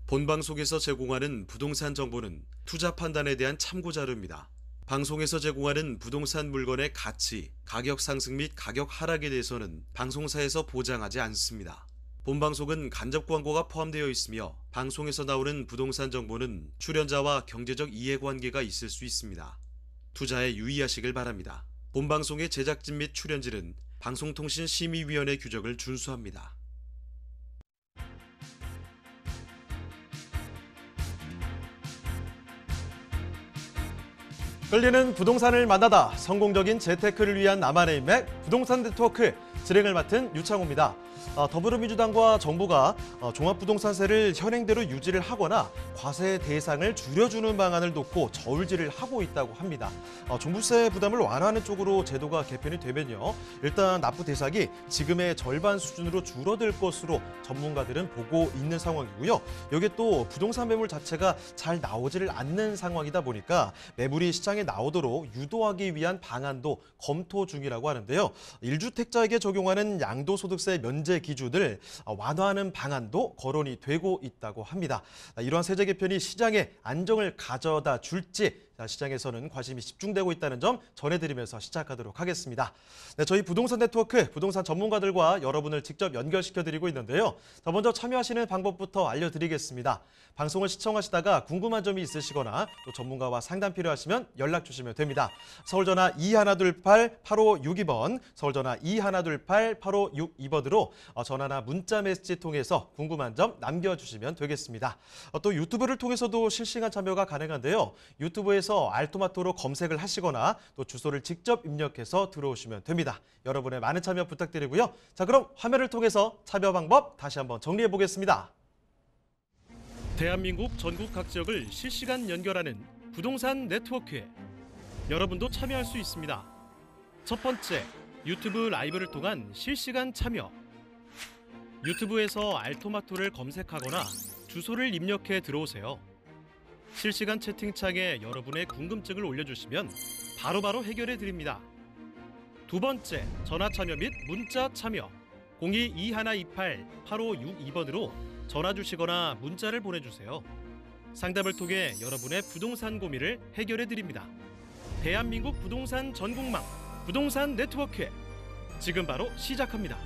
본방송에서 제공하는 부동산 정보는 투자 판단에 대한 참고 자료입니다. 방송에서 제공하는 부동산 물건의 가치, 가격 상승 및 가격 하락에 대해서는 방송사에서 보장하지 않습니다. 본방송은 간접 광고가 포함되어 있으며 방송에서 나오는 부동산 정보는 출연자와 경제적 이해관계가 있을 수 있습니다. 투자에 유의하시길 바랍니다. 본방송의 제작진 및 출연진은 방송통신심의위원회 규정을 준수합니다. 끌리는 부동산을 만나다 성공적인 재테크를 위한 나만의 인맥 부동산 네트워크 진행을 맡은 유창호입니다. 더불어민주당과 정부가 종합부동산세를 현행대로 유지를 하거나 과세 대상을 줄여주는 방안을 놓고 저울질을 하고 있다고 합니다. 종부세 부담을 완화하는 쪽으로 제도가 개편이 되면요. 일단 납부 대상이 지금의 절반 수준으로 줄어들 것으로 전문가들은 보고 있는 상황이고요. 여기에 또 부동산 매물 자체가 잘 나오지를 않는 상황이다 보니까 매물이 시장에 나오도록 유도하기 위한 방안도 검토 중이라고 하는데요. 1주택자에게 적용하는 양도소득세 면제 기준을 완화하는 방안도 거론이 되고 있다고 합니다. 이러한 세제 개편이 시장에 안정을 가져다 줄지 시장에서는 관심이 집중되고 있다는 점 전해드리면서 시작하도록 하겠습니다. 네, 저희 부동산 네트워크, 부동산 전문가들과 여러분을 직접 연결시켜드리고 있는데요. 먼저 참여하시는 방법부터 알려드리겠습니다. 방송을 시청하시다가 궁금한 점이 있으시거나 또 전문가와 상담 필요하시면 연락 주시면 됩니다. 서울전화 2128-8562번, 서울전화 2128-8562번으로 전화나 문자 메시지 통해서 궁금한 점 남겨주시면 되겠습니다. 또 유튜브를 통해서도 실시간 참여가 가능한데요. 유튜브에서 알토마토로 검색을 하시거나 또 주소를 직접 입력해서 들어오시면 됩니다. 여러분의 많은 참여 부탁드리고요. 자, 그럼 화면을 통해서 참여 방법 다시 한번 정리해 보겠습니다. 대한민국 전국 각 지역을 실시간 연결하는 부동산 네트워크에 여러분도 참여할 수 있습니다. 첫 번째, 유튜브 라이브를 통한 실시간 참여. 유튜브에서 알토마토를 검색하거나 주소를 입력해 들어오세요. 실시간 채팅창에 여러분의 궁금증을 올려주시면 바로바로 해결해 드립니다. 두 번째, 전화 참여 및 문자 참여. 02-2128-8562번으로 전화 주시거나 문자를 보내주세요. 상담을 통해 여러분의 부동산 고민을 해결해 드립니다. 대한민국 부동산 전국망, 부동산 네트워크 지금 바로 시작합니다.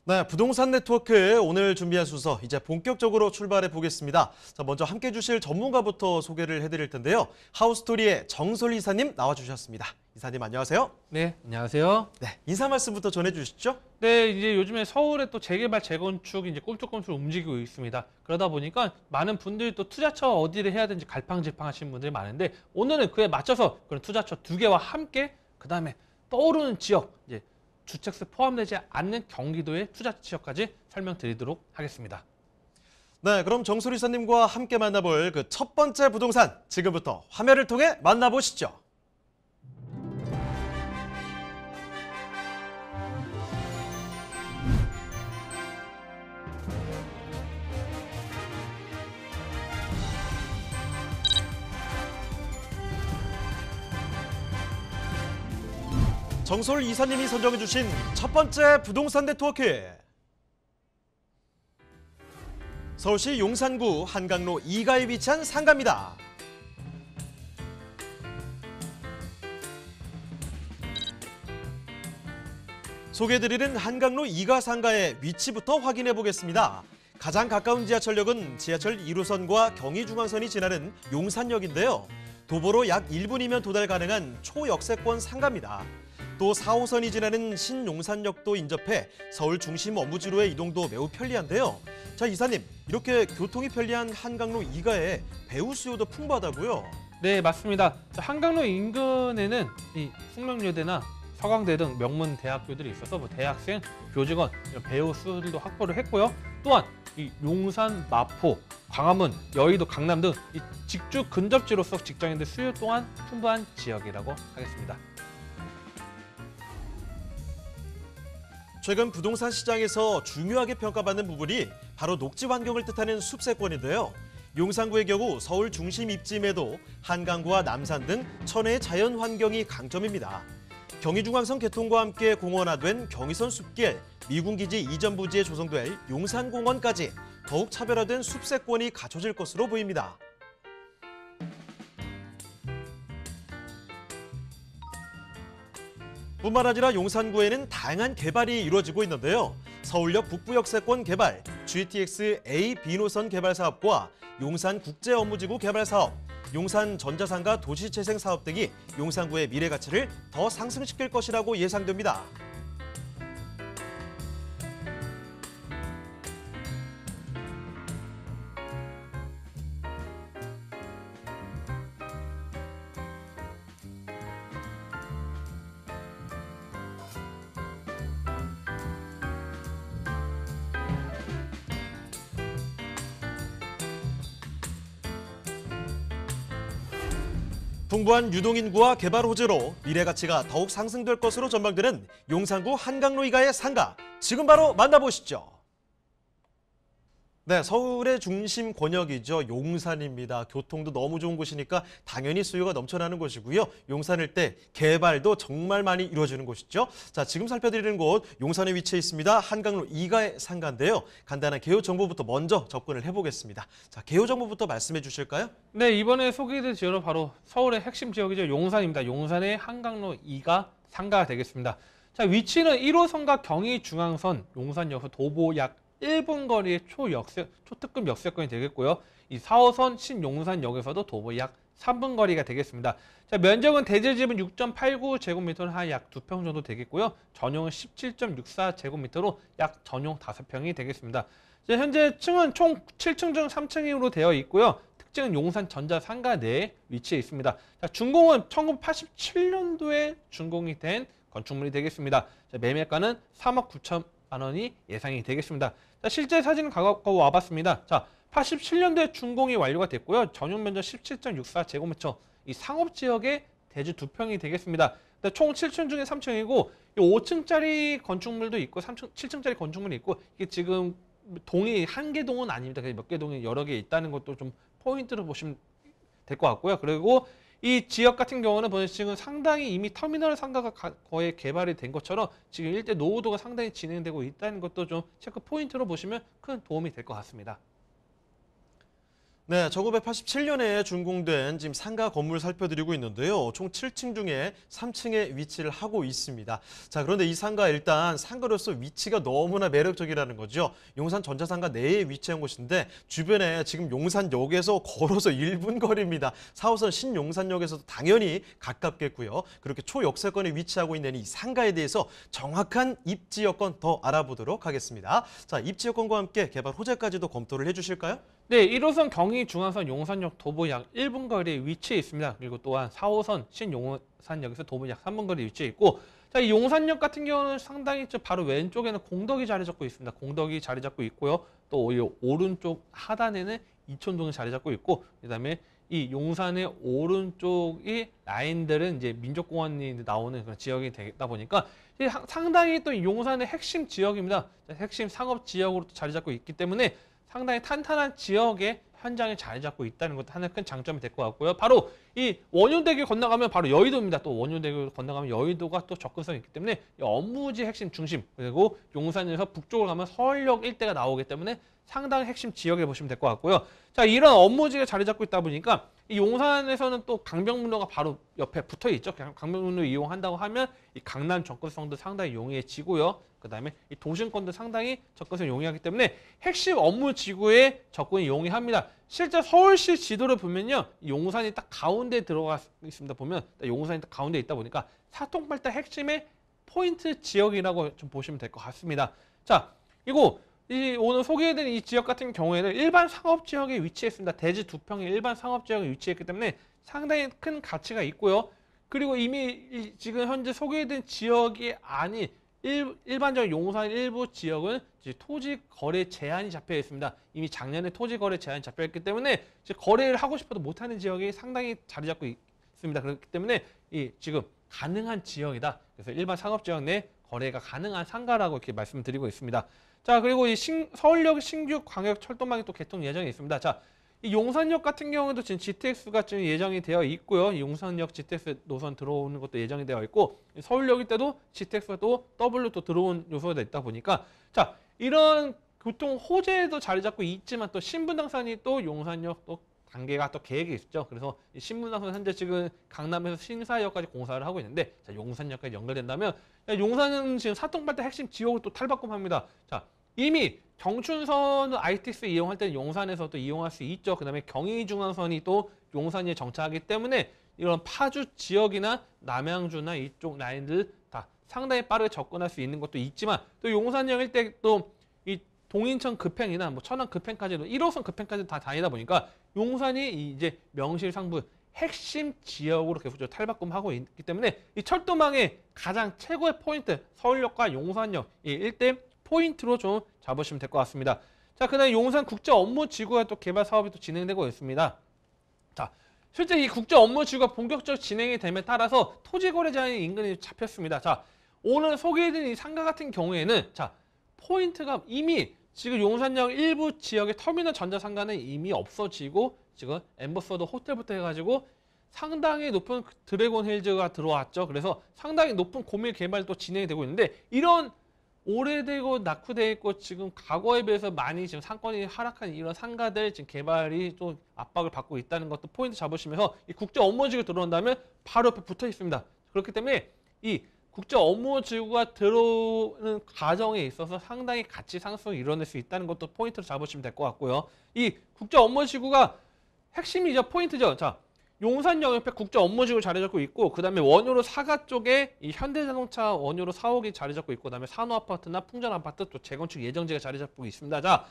네, 부동산 네트워크 오늘 준비한 순서 이제 본격적으로 출발해 보겠습니다. 자, 먼저 함께 해주실 전문가부터 소개를 해드릴 텐데요. 하우스토리의 정솔 이사님 나와주셨습니다. 이사님 안녕하세요. 네, 안녕하세요. 네, 인사 말씀부터 전해주시죠. 네, 이제 요즘에 서울에 또 재개발, 재건축 이제 꿈틀꿈틀 움직이고 있습니다. 그러다 보니까 많은 분들이 또 투자처 어디를 해야 되는지 갈팡질팡하시는 분들이 많은데 오늘은 그에 맞춰서 그런 투자처 2개와 함께 그다음에 떠오르는 지역 이제 주택수 포함되지 않는 경기도의 투자 지역까지 설명드리도록 하겠습니다. 네, 그럼 정솔 이사님과 함께 만나볼 그 첫 번째 부동산 지금부터 화면을 통해 만나보시죠. 정솔 이사님이 선정해 주신 첫 번째 부동산 네트워크. 서울시 용산구 한강로 2가에 위치한 상가입니다. 소개해드리는 한강로 2가 상가의 위치부터 확인해 보겠습니다. 가장 가까운 지하철역은 지하철 1호선과 경의중앙선이 지나는 용산역인데요. 도보로 약 1분이면 도달 가능한 초역세권 상가입니다. 또 4호선이 지나는 신용산역도 인접해 서울 중심 업무지로의 이동도 매우 편리한데요. 자, 이사님, 이렇게 교통이 편리한 한강로 2가에 배우 수요도 풍부하다고요? 네, 맞습니다. 한강로 인근에는 이 숙명여대나 서강대 등 명문 대학교들이 있어서 대학생, 교직원, 배우 수들도 확보를 했고요. 또한 이 용산, 마포, 광화문, 여의도, 강남 등 이 직주 근접지로서 직장인들 수요 또한 풍부한 지역이라고 하겠습니다. 최근 부동산 시장에서 중요하게 평가받는 부분이 바로 녹지 환경을 뜻하는 숲세권인데요. 용산구의 경우 서울 중심 입지임에도 한강구와 남산 등 천혜의 자연 환경이 강점입니다. 경의중앙선 개통과 함께 공원화된 경의선 숲길, 미군기지 이전 부지에 조성될 용산공원까지 더욱 차별화된 숲세권이 갖춰질 것으로 보입니다. 뿐만 아니라 용산구에는 다양한 개발이 이루어지고 있는데요. 서울역 북부역세권 개발, GTX A, B노선 개발 사업과 용산국제업무지구 개발 사업, 용산 전자상가 도시재생 사업 등이 용산구의 미래 가치를 더 상승시킬 것이라고 예상됩니다. 풍부한 유동인구와 개발 호재로 미래 가치가 더욱 상승될 것으로 전망되는 용산구 한강로 이가의 상가, 지금 바로 만나보시죠. 네, 서울의 중심 권역이죠. 용산입니다. 교통도 너무 좋은 곳이니까 당연히 수요가 넘쳐나는 곳이고요. 용산 일대 개발도 정말 많이 이루어지는 곳이죠. 자, 지금 살펴드리는 곳 용산에 위치해 있습니다. 한강로 이가의 상가인데요. 간단한 개요 정보부터 먼저 접근을 해보겠습니다. 자, 개요 정보부터 말씀해 주실까요? 네, 이번에 소개해드릴 지역은 바로 서울의 핵심 지역이죠. 용산입니다. 용산의 한강로 2가 상가가 되겠습니다. 자, 위치는 1호선과 경의중앙선, 용산역에서 도보 약 1분 거리의 초특급 역세권이 되겠고요. 이 4호선 신용산역에서도 도보 약 3분 거리가 되겠습니다. 자, 면적은 대지집은 6.89제곱미터는 한 약 2평 정도 되겠고요. 전용은 17.64제곱미터로 약 전용 5평이 되겠습니다. 자, 현재 층은 총 7층 중 3층으로 되어 있고요. 특징은 용산 전자상가 내에 위치해 있습니다. 자, 준공은 1987년도에 준공이 된 건축물이 되겠습니다. 자, 매매가는 3억 9천만 원이 예상이 되겠습니다. 자, 실제 사진 갖고 와봤습니다. 자, 87년도에 준공이 완료가 됐고요. 전용 면적 17.64제곱미터, 이 상업지역의 대지 2평이 되겠습니다. 총 7층 중에 3층이고 5층짜리 건축물도 있고 7층짜리 건축물이 있고, 이게 지금 동이 한 개 동은 아닙니다. 몇 개 동이 여러 개 있다는 것도 좀 포인트로 보시면 될 것 같고요. 그리고 이 지역 같은 경우는 지금 상당히 이미 터미널 상가가 거의 개발이 된 것처럼 지금 일대 노후도가 상당히 진행되고 있다는 것도 좀 체크 포인트로 보시면 큰 도움이 될 것 같습니다. 네, 1987년에 준공된 지금 상가 건물 살펴드리고 있는데요. 총 7층 중에 3층에 위치를 하고 있습니다. 자, 그런데 이 상가 일단 상가로서 위치가 너무나 매력적이라는 거죠. 용산 전자상가 내에 위치한 곳인데 주변에 지금 용산역에서 걸어서 1분 거리입니다. 4호선 신용산역에서도 당연히 가깝겠고요. 그렇게 초역세권에 위치하고 있는 이 상가에 대해서 정확한 입지 여건 더 알아보도록 하겠습니다. 자, 입지 여건과 함께 개발 호재까지도 검토를 해주실까요? 네, 1호선 경의중앙선 용산역 도보 약 1분 거리에 위치해 있습니다. 그리고 또한 4호선 신용산역에서 도보 약 3분 거리에 위치해 있고, 자, 이 용산역 같은 경우는 상당히 바로 왼쪽에는 공덕이 자리 잡고 있습니다. 공덕이 자리 잡고 있고요. 또 이 오른쪽 하단에는 이촌동이 자리 잡고 있고, 그다음에 이 용산의 오른쪽이 라인들은 이제 민족공원이 나오는 그런 지역이 되다 보니까 상당히 또 용산의 핵심 지역입니다. 핵심 상업 지역으로 자리 잡고 있기 때문에 상당히 탄탄한 지역에 현장에 자리 잡고 있다는 것도 하나의 큰 장점이 될 것 같고요. 바로 이 원효대교 건너가면 바로 여의도입니다. 또 원효대교 건너가면 여의도가 또 접근성이 있기 때문에 이 업무지 핵심 중심, 그리고 용산에서 북쪽으로 가면 서울역 일대가 나오기 때문에 상당히 핵심 지역에 보시면 될 것 같고요. 자, 이런 업무지가 자리 잡고 있다 보니까 이 용산에서는 또 강변북로가 바로 옆에 붙어 있죠. 강변북로 이용한다고 하면 이 강남 접근성도 상당히 용이해지고요. 그다음에 이 도심권도 상당히 접근성이 용이하기 때문에 핵심 업무 지구에 접근이 용이합니다. 실제 서울시 지도를 보면요, 이 용산이 딱 가운데 들어가 있습니다. 보면 용산이 딱 가운데 있다 보니까 사통발달 핵심의 포인트 지역이라고 좀 보시면 될 것 같습니다. 자, 그리고 오늘 소개해드린 이 지역 같은 경우에는 일반 상업지역에 위치했습니다. 대지 2평의 일반 상업지역에 위치했기 때문에 상당히 큰 가치가 있고요. 그리고 이미 지금 현재 소개해드린 지역이 아닌 일반적 용산 일부 지역은 이제 토지 거래 제한이 잡혀 있습니다. 이미 작년에 토지 거래 제한이 잡혀 있기 때문에 이제 거래를 하고 싶어도 못하는 지역이 상당히 자리 잡고 있습니다. 그렇기 때문에 이 지금 가능한 지역이다. 그래서 일반 상업지역 내 거래가 가능한 상가라고 이렇게 말씀드리고 있습니다. 자, 그리고 이 서울역 신규 광역철도망이 또 개통 예정이 있습니다. 자, 이 용산역 같은 경우에도 지금 GTX가 지금 예정이 되어 있고요. 이 용산역 GTX 노선 들어오는 것도 예정이 되어 있고 서울역일 때도 GTX가 또 W로 또 들어온 요소가 있다 보니까 자 이런 교통 호재도 자리 잡고 있지만 또 신분당선이 또 용산역 또 단계가 또 계획이 있죠. 그래서 이 신분당선 현재 지금 강남에서 신사역까지 공사를 하고 있는데 자, 용산역까지 연결된다면 용산은 지금 사통발달 핵심 지역을 또 탈바꿈합니다. 자 이미 경춘선 ITX 이용할 때는 용산에서도 이용할 수 있죠. 그다음에 경의중앙선이 또 용산에 정차하기 때문에 이런 파주 지역이나 남양주나 이쪽 라인들 다 상당히 빠르게 접근할 수 있는 것도 있지만 또 용산역 일대 또 이 동인천 급행이나 뭐 천안 급행까지도 1호선 급행까지 다 다니다 보니까 용산이 이제 명실상부 핵심 지역으로 계속 탈바꿈하고 있기 때문에 이 철도망의 가장 최고의 포인트 서울역과 용산역 이 일대 포인트로 좀 잡으시면 될 것 같습니다. 자, 그다음에 용산 국제 업무 지구가 또 개발 사업이 또 진행되고 있습니다. 자, 실제 이 국제 업무 지구가 본격적으로 진행이 됨에 따라서 토지 거래 제한이 인근에 잡혔습니다. 자, 오늘 소개해드린 이 상가 같은 경우에는 자, 포인트가 이미 지금 용산역 일부 지역의 터미널 전자상가는 이미 없어지고 지금 엠버서더 호텔부터 해가지고 상당히 높은 드래곤 힐즈가 들어왔죠. 그래서 상당히 높은 고밀 개발도 진행이 되고 있는데 이런 오래되고 낙후되어 있고 지금 과거에 비해서 많이 지금 상권이 하락한 이런 상가들 지금 개발이 또 압박을 받고 있다는 것도 포인트 잡으시면서 이 국제 업무지구 들어온다면 바로 옆에 붙어 있습니다. 그렇기 때문에 이 국제 업무지구가 들어오는 과정에 있어서 상당히 가치 상승을 이뤄낼 수 있다는 것도 포인트로 잡으시면 될 것 같고요. 이 국제 업무지구가 핵심이죠. 포인트죠. 자, 용산역 옆에 국제 업무지구 자리 잡고 있고 그다음에 원효로 사가 쪽에 이 현대자동차 원효로 사옥이 자리 잡고 있고 그다음에 산호아파트나 풍전아파트 또 재건축 예정지가 자리 잡고 있습니다. 자,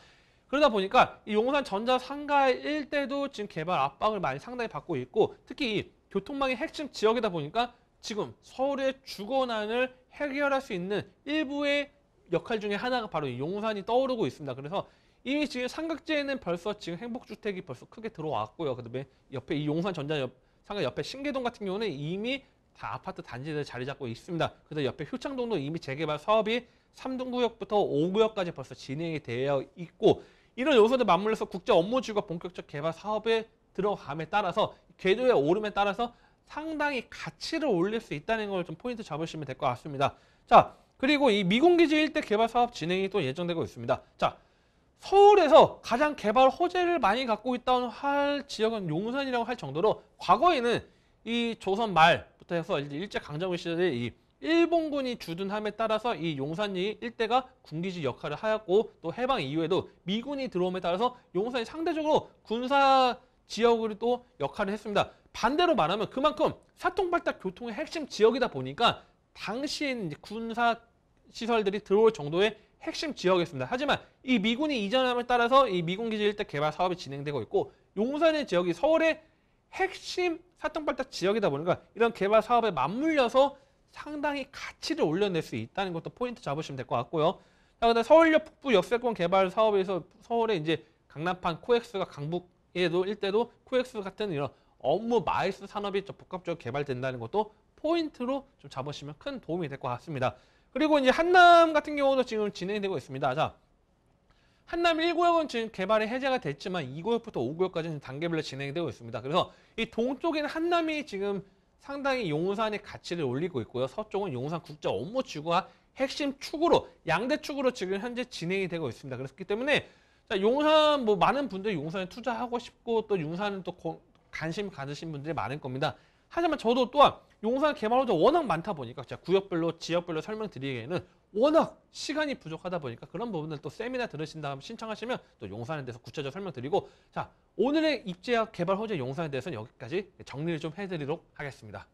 그러다 보니까 이 용산 전자상가 일대도 지금 개발 압박을 많이 상당히 받고 있고 특히 이 교통망의 핵심 지역이다 보니까 지금 서울의 주거난을 해결할 수 있는 일부의 역할 중에 하나가 바로 이 용산이 떠오르고 있습니다. 그래서 이미 지금 삼각지에는 벌써 지금 행복주택이 벌써 크게 들어왔고요. 그다음에 옆에 이 용산 전자 상가 옆에 신계동 같은 경우는 이미 다 아파트 단지들 자리 잡고 있습니다. 그다음에 옆에 효창동도 이미 재개발 사업이 3등구역부터 5구역까지 벌써 진행이 되어 있고 이런 요소들 맞물려서 국제 업무지구가 본격적 개발 사업에 들어감에 따라서 궤도의 오름에 따라서 상당히 가치를 올릴 수 있다는 걸 좀 포인트 잡으시면 될 것 같습니다. 자, 그리고 이 미군기지 일대 개발 사업 진행이 또 예정되고 있습니다. 자, 서울에서 가장 개발 호재를 많이 갖고 있다는 할 지역은 용산이라고 할 정도로 과거에는 이 조선 말부터 해서 일제강점기 시절에 이 일본군이 주둔함에 따라서 이 용산이 일대가 군기지 역할을 하였고 또 해방 이후에도 미군이 들어옴에 따라서 용산이 상대적으로 군사 지역으로 또 역할을 했습니다. 반대로 말하면 그만큼 사통발달 교통의 핵심 지역이다 보니까 당시에는 이제 군사 시설들이 들어올 정도의 핵심 지역이었습니다. 하지만 이 미군이 이전함에 따라서 이 미군기지 일대 개발 사업이 진행되고 있고 용산의 지역이 서울의 핵심 사통발달 지역이다 보니까 이런 개발 사업에 맞물려서 상당히 가치를 올려낼 수 있다는 것도 포인트 잡으시면 될 것 같고요. 자, 그다음 서울역 북부 역세권 개발 사업에서 서울에 이제 강남판 코엑스가 강북에도 일대도 코엑스 같은 이런 업무 마이스 산업이 좀 복합적으로 개발된다는 것도 포인트로 좀 잡으시면 큰 도움이 될 것 같습니다. 그리고 이제 한남 같은 경우도 지금 진행되고 있습니다. 자, 한남 1구역은 지금 개발이 해제가 됐지만 2구역부터 5구역까지는 단계별로 진행되고 있습니다. 그래서 이 동쪽에는 한남이 지금 상당히 용산의 가치를 올리고 있고요. 서쪽은 용산 국제 업무지구가 핵심 축으로 양대 축으로 지금 현재 진행이 되고 있습니다. 그렇기 때문에 자, 용산 뭐 많은 분들이 용산에 투자하고 싶고 또 용산은 또 관심 가지신 분들이 많을 겁니다. 하지만 저도 또한 용산 개발 호재 워낙 많다 보니까 제가 구역별로 지역별로 설명드리기에는 워낙 시간이 부족하다 보니까 그런 부분을 또 세미나 들으신 다음 신청하시면 또 용산에 대해서 구체적으로 설명드리고 자, 오늘의 입지역 개발 호재 용산에 대해서는 여기까지 정리를 좀 해드리도록 하겠습니다.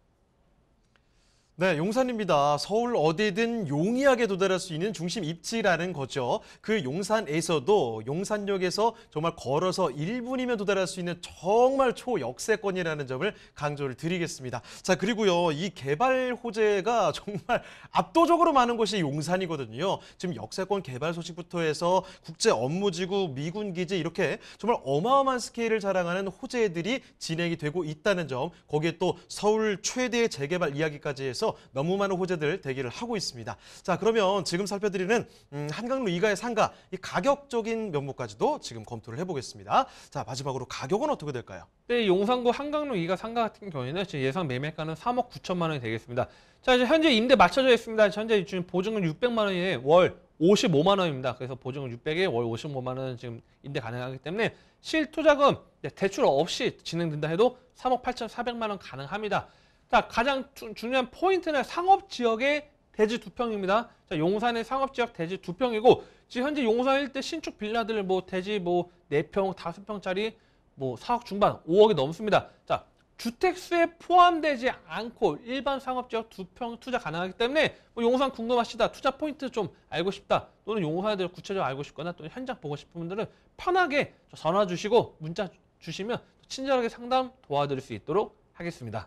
네, 용산입니다. 서울 어디든 용이하게 도달할 수 있는 중심 입지라는 거죠. 그 용산에서도 용산역에서 정말 걸어서 1분이면 도달할 수 있는 정말 초역세권이라는 점을 강조를 드리겠습니다. 자, 그리고요, 이 개발 호재가 정말 압도적으로 많은 곳이 용산이거든요. 지금 역세권 개발 소식부터 해서 국제 업무지구, 미군기지 이렇게 정말 어마어마한 스케일을 자랑하는 호재들이 진행이 되고 있다는 점, 거기에 또 서울 최대의 재개발 이야기까지 해서 지역에서 너무 많은 호재들 대기를 하고 있습니다. 자, 그러면 지금 살펴드리는 한강로 이가의 상가, 이 가격적인 면모까지도 지금 검토를 해보겠습니다. 자, 마지막으로 가격은 어떻게 될까요? 네, 용산구 한강로 2가 상가 같은 경우에는 지금 예상 매매가는 3억 9천만 원이 되겠습니다. 자, 이제 현재 임대 맞춰져 있습니다. 현재 지금 보증금 600만 원에 월 55만 원입니다. 그래서 보증금 600에 월 55만 원은 지금 임대 가능하기 때문에 실투자금 대출 없이 진행된다 해도 3억 8,400만 원 가능합니다. 자, 가장 중요한 포인트는 상업지역의 대지 2평입니다. 자, 용산의 상업지역 대지 2평이고 지금 현재 용산 일대 신축 빌라들 대지 4평, 5평짜리 4억 중반, 5억이 넘습니다. 자, 주택수에 포함되지 않고 일반 상업지역 2평 투자 가능하기 때문에 용산 궁금하시다, 투자 포인트 좀 알고 싶다, 또는 용산에 대해 구체적으로 알고 싶거나 또는 현장 보고 싶은 분들은 편하게 전화 주시고 문자 주시면 친절하게 상담 도와드릴 수 있도록 하겠습니다.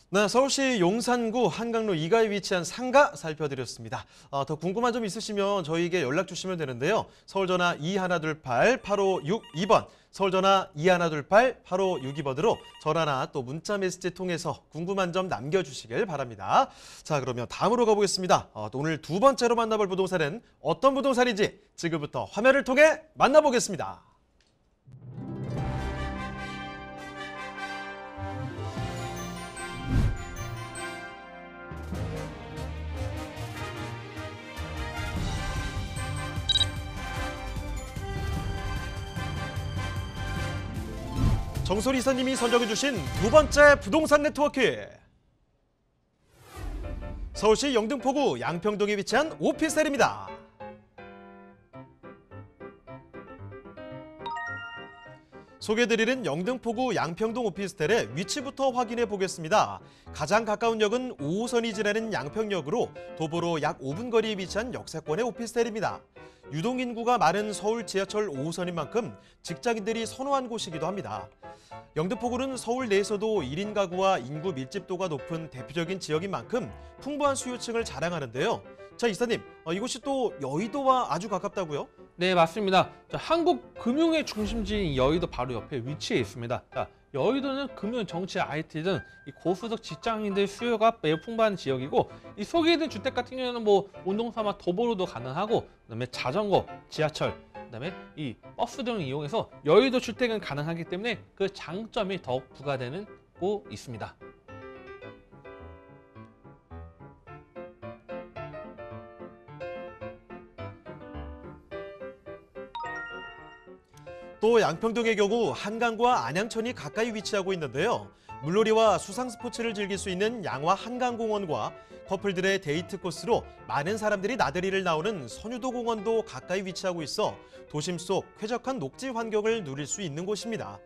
네, 서울시 용산구 한강로 2가에 위치한 상가 살펴드렸습니다. 더 궁금한 점 있으시면 저희에게 연락 주시면 되는데요. 서울전화 2128-8562번, 서울전화 2128-8562번으로 전화나 또 문자 메시지 통해서 궁금한 점 남겨주시길 바랍니다. 자, 그러면 다음으로 가보겠습니다. 오늘 두 번째로 만나볼 부동산은 어떤 부동산인지 지금부터 화면을 통해 만나보겠습니다. 정솔 이사님이 선정해주신 두 번째 부동산 네트워크. 서울시 영등포구 양평동에 위치한 오피스텔입니다. 소개해드리는 영등포구 양평동 오피스텔의 위치부터 확인해 보겠습니다. 가장 가까운 역은 5호선이 지나는 양평역으로 도보로 약 5분 거리에 위치한 역세권의 오피스텔입니다. 유동인구가 많은 서울 지하철 5호선인 만큼 직장인들이 선호한 곳이기도 합니다. 영등포구는 서울 내에서도 1인 가구와 인구 밀집도가 높은 대표적인 지역인 만큼 풍부한 수요층을 자랑하는데요. 자, 이사님, 이곳이 또 여의도와 아주 가깝다고요? 네, 맞습니다. 자, 한국 금융의 중심지인 여의도 바로 옆에 위치해 있습니다. 자, 여의도는 금융, 정치, IT 등 이 고소득 직장인들 수요가 매우 풍부한 지역이고, 이 소개해드린 주택 같은 경우에는 운동삼아 도보로도 가능하고, 그다음에 자전거, 지하철, 그다음에 이 버스 등을 이용해서 여의도 주택은 가능하기 때문에 그 장점이 더욱 부과되고 있습니다. 또 양평동의 경우 한강과 안양천이 가까이 위치하고 있는데요. 물놀이와 수상 스포츠를 즐길 수 있는 양화 한강공원과 커플들의 데이트 코스로 많은 사람들이 나들이를 나오는 선유도 공원도 가까이 위치하고 있어 도심 속 쾌적한 녹지 환경을 누릴 수 있는 곳입니다.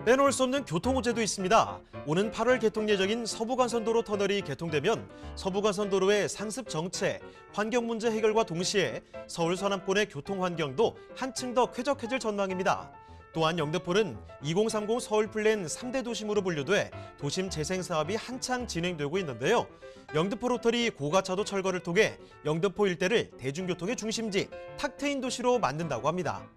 빼놓을 수 없는 교통호재도 있습니다. 오는 8월 개통 예정인 서부간선도로 터널이 개통되면 서부간선도로의 상습 정체, 환경 문제 해결과 동시에 서울 서남권의 교통 환경도 한층 더 쾌적해질 전망입니다. 또한 영등포는 2030 서울 플랜 3대 도심으로 분류돼 도심 재생 사업이 한창 진행되고 있는데요. 영등포 로터리 고가차도 철거를 통해 영등포 일대를 대중교통의 중심지, 탁 트인 도시로 만든다고 합니다.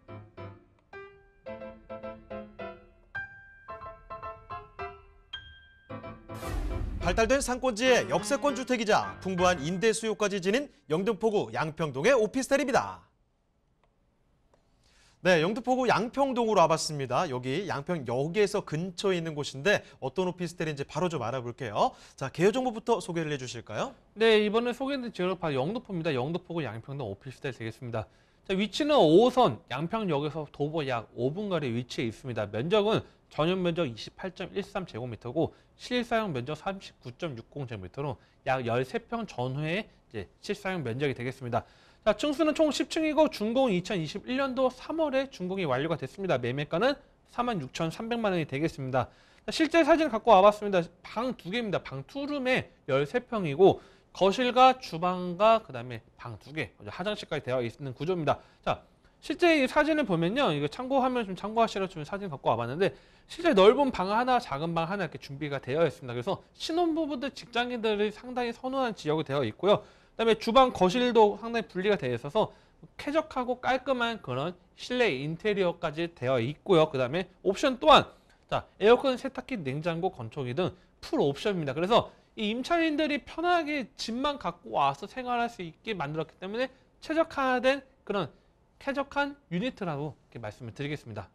발달된 상권지의 역세권 주택이자 풍부한 임대 수요까지 지닌 영등포구 양평동의 오피스텔입니다. 네, 영등포구 양평동으로 와봤습니다. 여기 양평역에서 근처에 있는 곳인데 어떤 오피스텔인지 바로 좀 알아볼게요. 자, 개요 정보부터 소개를 해주실까요? 네, 이번에 소개해드린 지역은 바로 영등포입니다. 영등포구 양평동 오피스텔 되겠습니다. 자, 위치는 5호선 양평역에서 도보 약 5분 거리에 위치해 있습니다. 면적은 전용 면적 28.13제곱미터고 실사용 면적 39.60제곱미터로 약 13평 전후의 실사용 면적이 되겠습니다. 자, 층수는 총 10층이고 준공은 2021년도 3월에 준공이 완료가 됐습니다. 매매가는 46,300만 원이 되겠습니다. 자, 실제 사진을 갖고 와봤습니다. 방 2개입니다. 방 투룸에 13평이고 거실과 주방과 그다음에 방 2개, 화장실까지 되어 있는 구조입니다. 자, 실제 이 사진을 보면요, 이거 참고하면 좀 참고하시라고 좀 사진 갖고 와봤는데 실제 넓은 방 하나, 작은 방 하나 이렇게 준비가 되어 있습니다. 그래서 신혼부부들, 직장인들이 상당히 선호하는 지역이 되어 있고요. 그다음에 주방, 거실도 상당히 분리가 되어 있어서 쾌적하고 깔끔한 그런 실내 인테리어까지 되어 있고요. 그다음에 옵션 또한 자, 에어컨, 세탁기, 냉장고, 건조기 등 풀 옵션입니다. 그래서 이 임차인들이 편하게 집만 갖고 와서 생활할 수 있게 만들었기 때문에 최적화된 그런 쾌적한 유니트라고 이렇게 말씀을 드리겠습니다.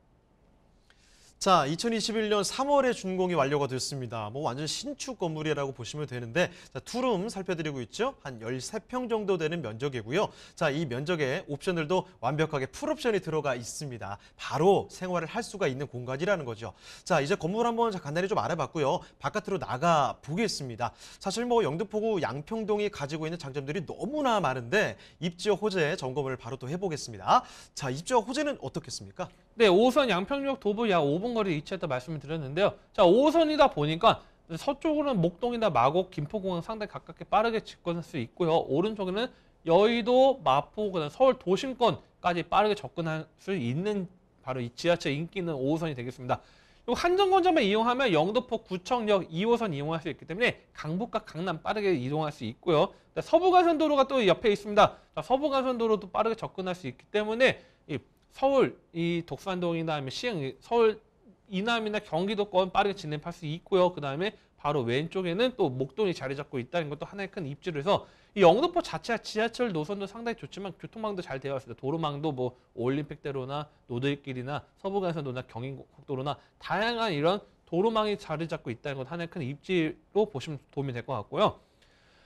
자, 2021년 3월에 준공이 완료가 됐습니다. 뭐 완전 신축 건물이라고 보시면 되는데, 자, 투룸 살펴드리고 있죠. 한 13평 정도 되는 면적이고요. 자, 이 면적에 옵션들도 완벽하게 풀옵션이 들어가 있습니다. 바로 생활을 할 수가 있는 공간이라는 거죠. 자, 이제 건물 한번 간단히 좀 알아봤고요. 바깥으로 나가 보겠습니다. 사실 뭐 영등포구 양평동이 가지고 있는 장점들이 너무나 많은데 입지역 호재 점검을 바로 또 해보겠습니다. 자, 입지역 호재는 어떻겠습니까? 네, 5호선 양평역 도보 약 5분 거리 위치했다 말씀을 드렸는데요. 자, 5호선이다 보니까 서쪽으로는 목동이나 마곡, 김포공항 상당히 가깝게 빠르게 접근할 수 있고요. 오른쪽에는 여의도, 마포, 그다음 서울 도심권까지 빠르게 접근할 수 있는 바로 이 지하철 인기 있는 5호선이 되겠습니다. 이 한정거점을 이용하면 영등포 구청역 2호선 이용할 수 있기 때문에 강북과 강남 빠르게 이동할 수 있고요. 서부간선도로가 또 옆에 있습니다. 자, 서부간선도로도 빠르게 접근할 수 있기 때문에 이 서울 이 독산동이나 아니면 시흥, 서울 이남이나 경기도권 빠르게 진입할 수 있고요. 그 다음에 바로 왼쪽에는 또 목동이 자리 잡고 있다는 것도 하나의 큰 입지로 해서 이 영등포 자체 지하철 노선도 상당히 좋지만 교통망도 잘 되어 있습니다. 도로망도 뭐 올림픽대로나 노들길이나 서부간선도나 경인고속도로나 다양한 이런 도로망이 자리 잡고 있다는 것 하나의 큰 입지로 보시면 도움이 될 것 같고요.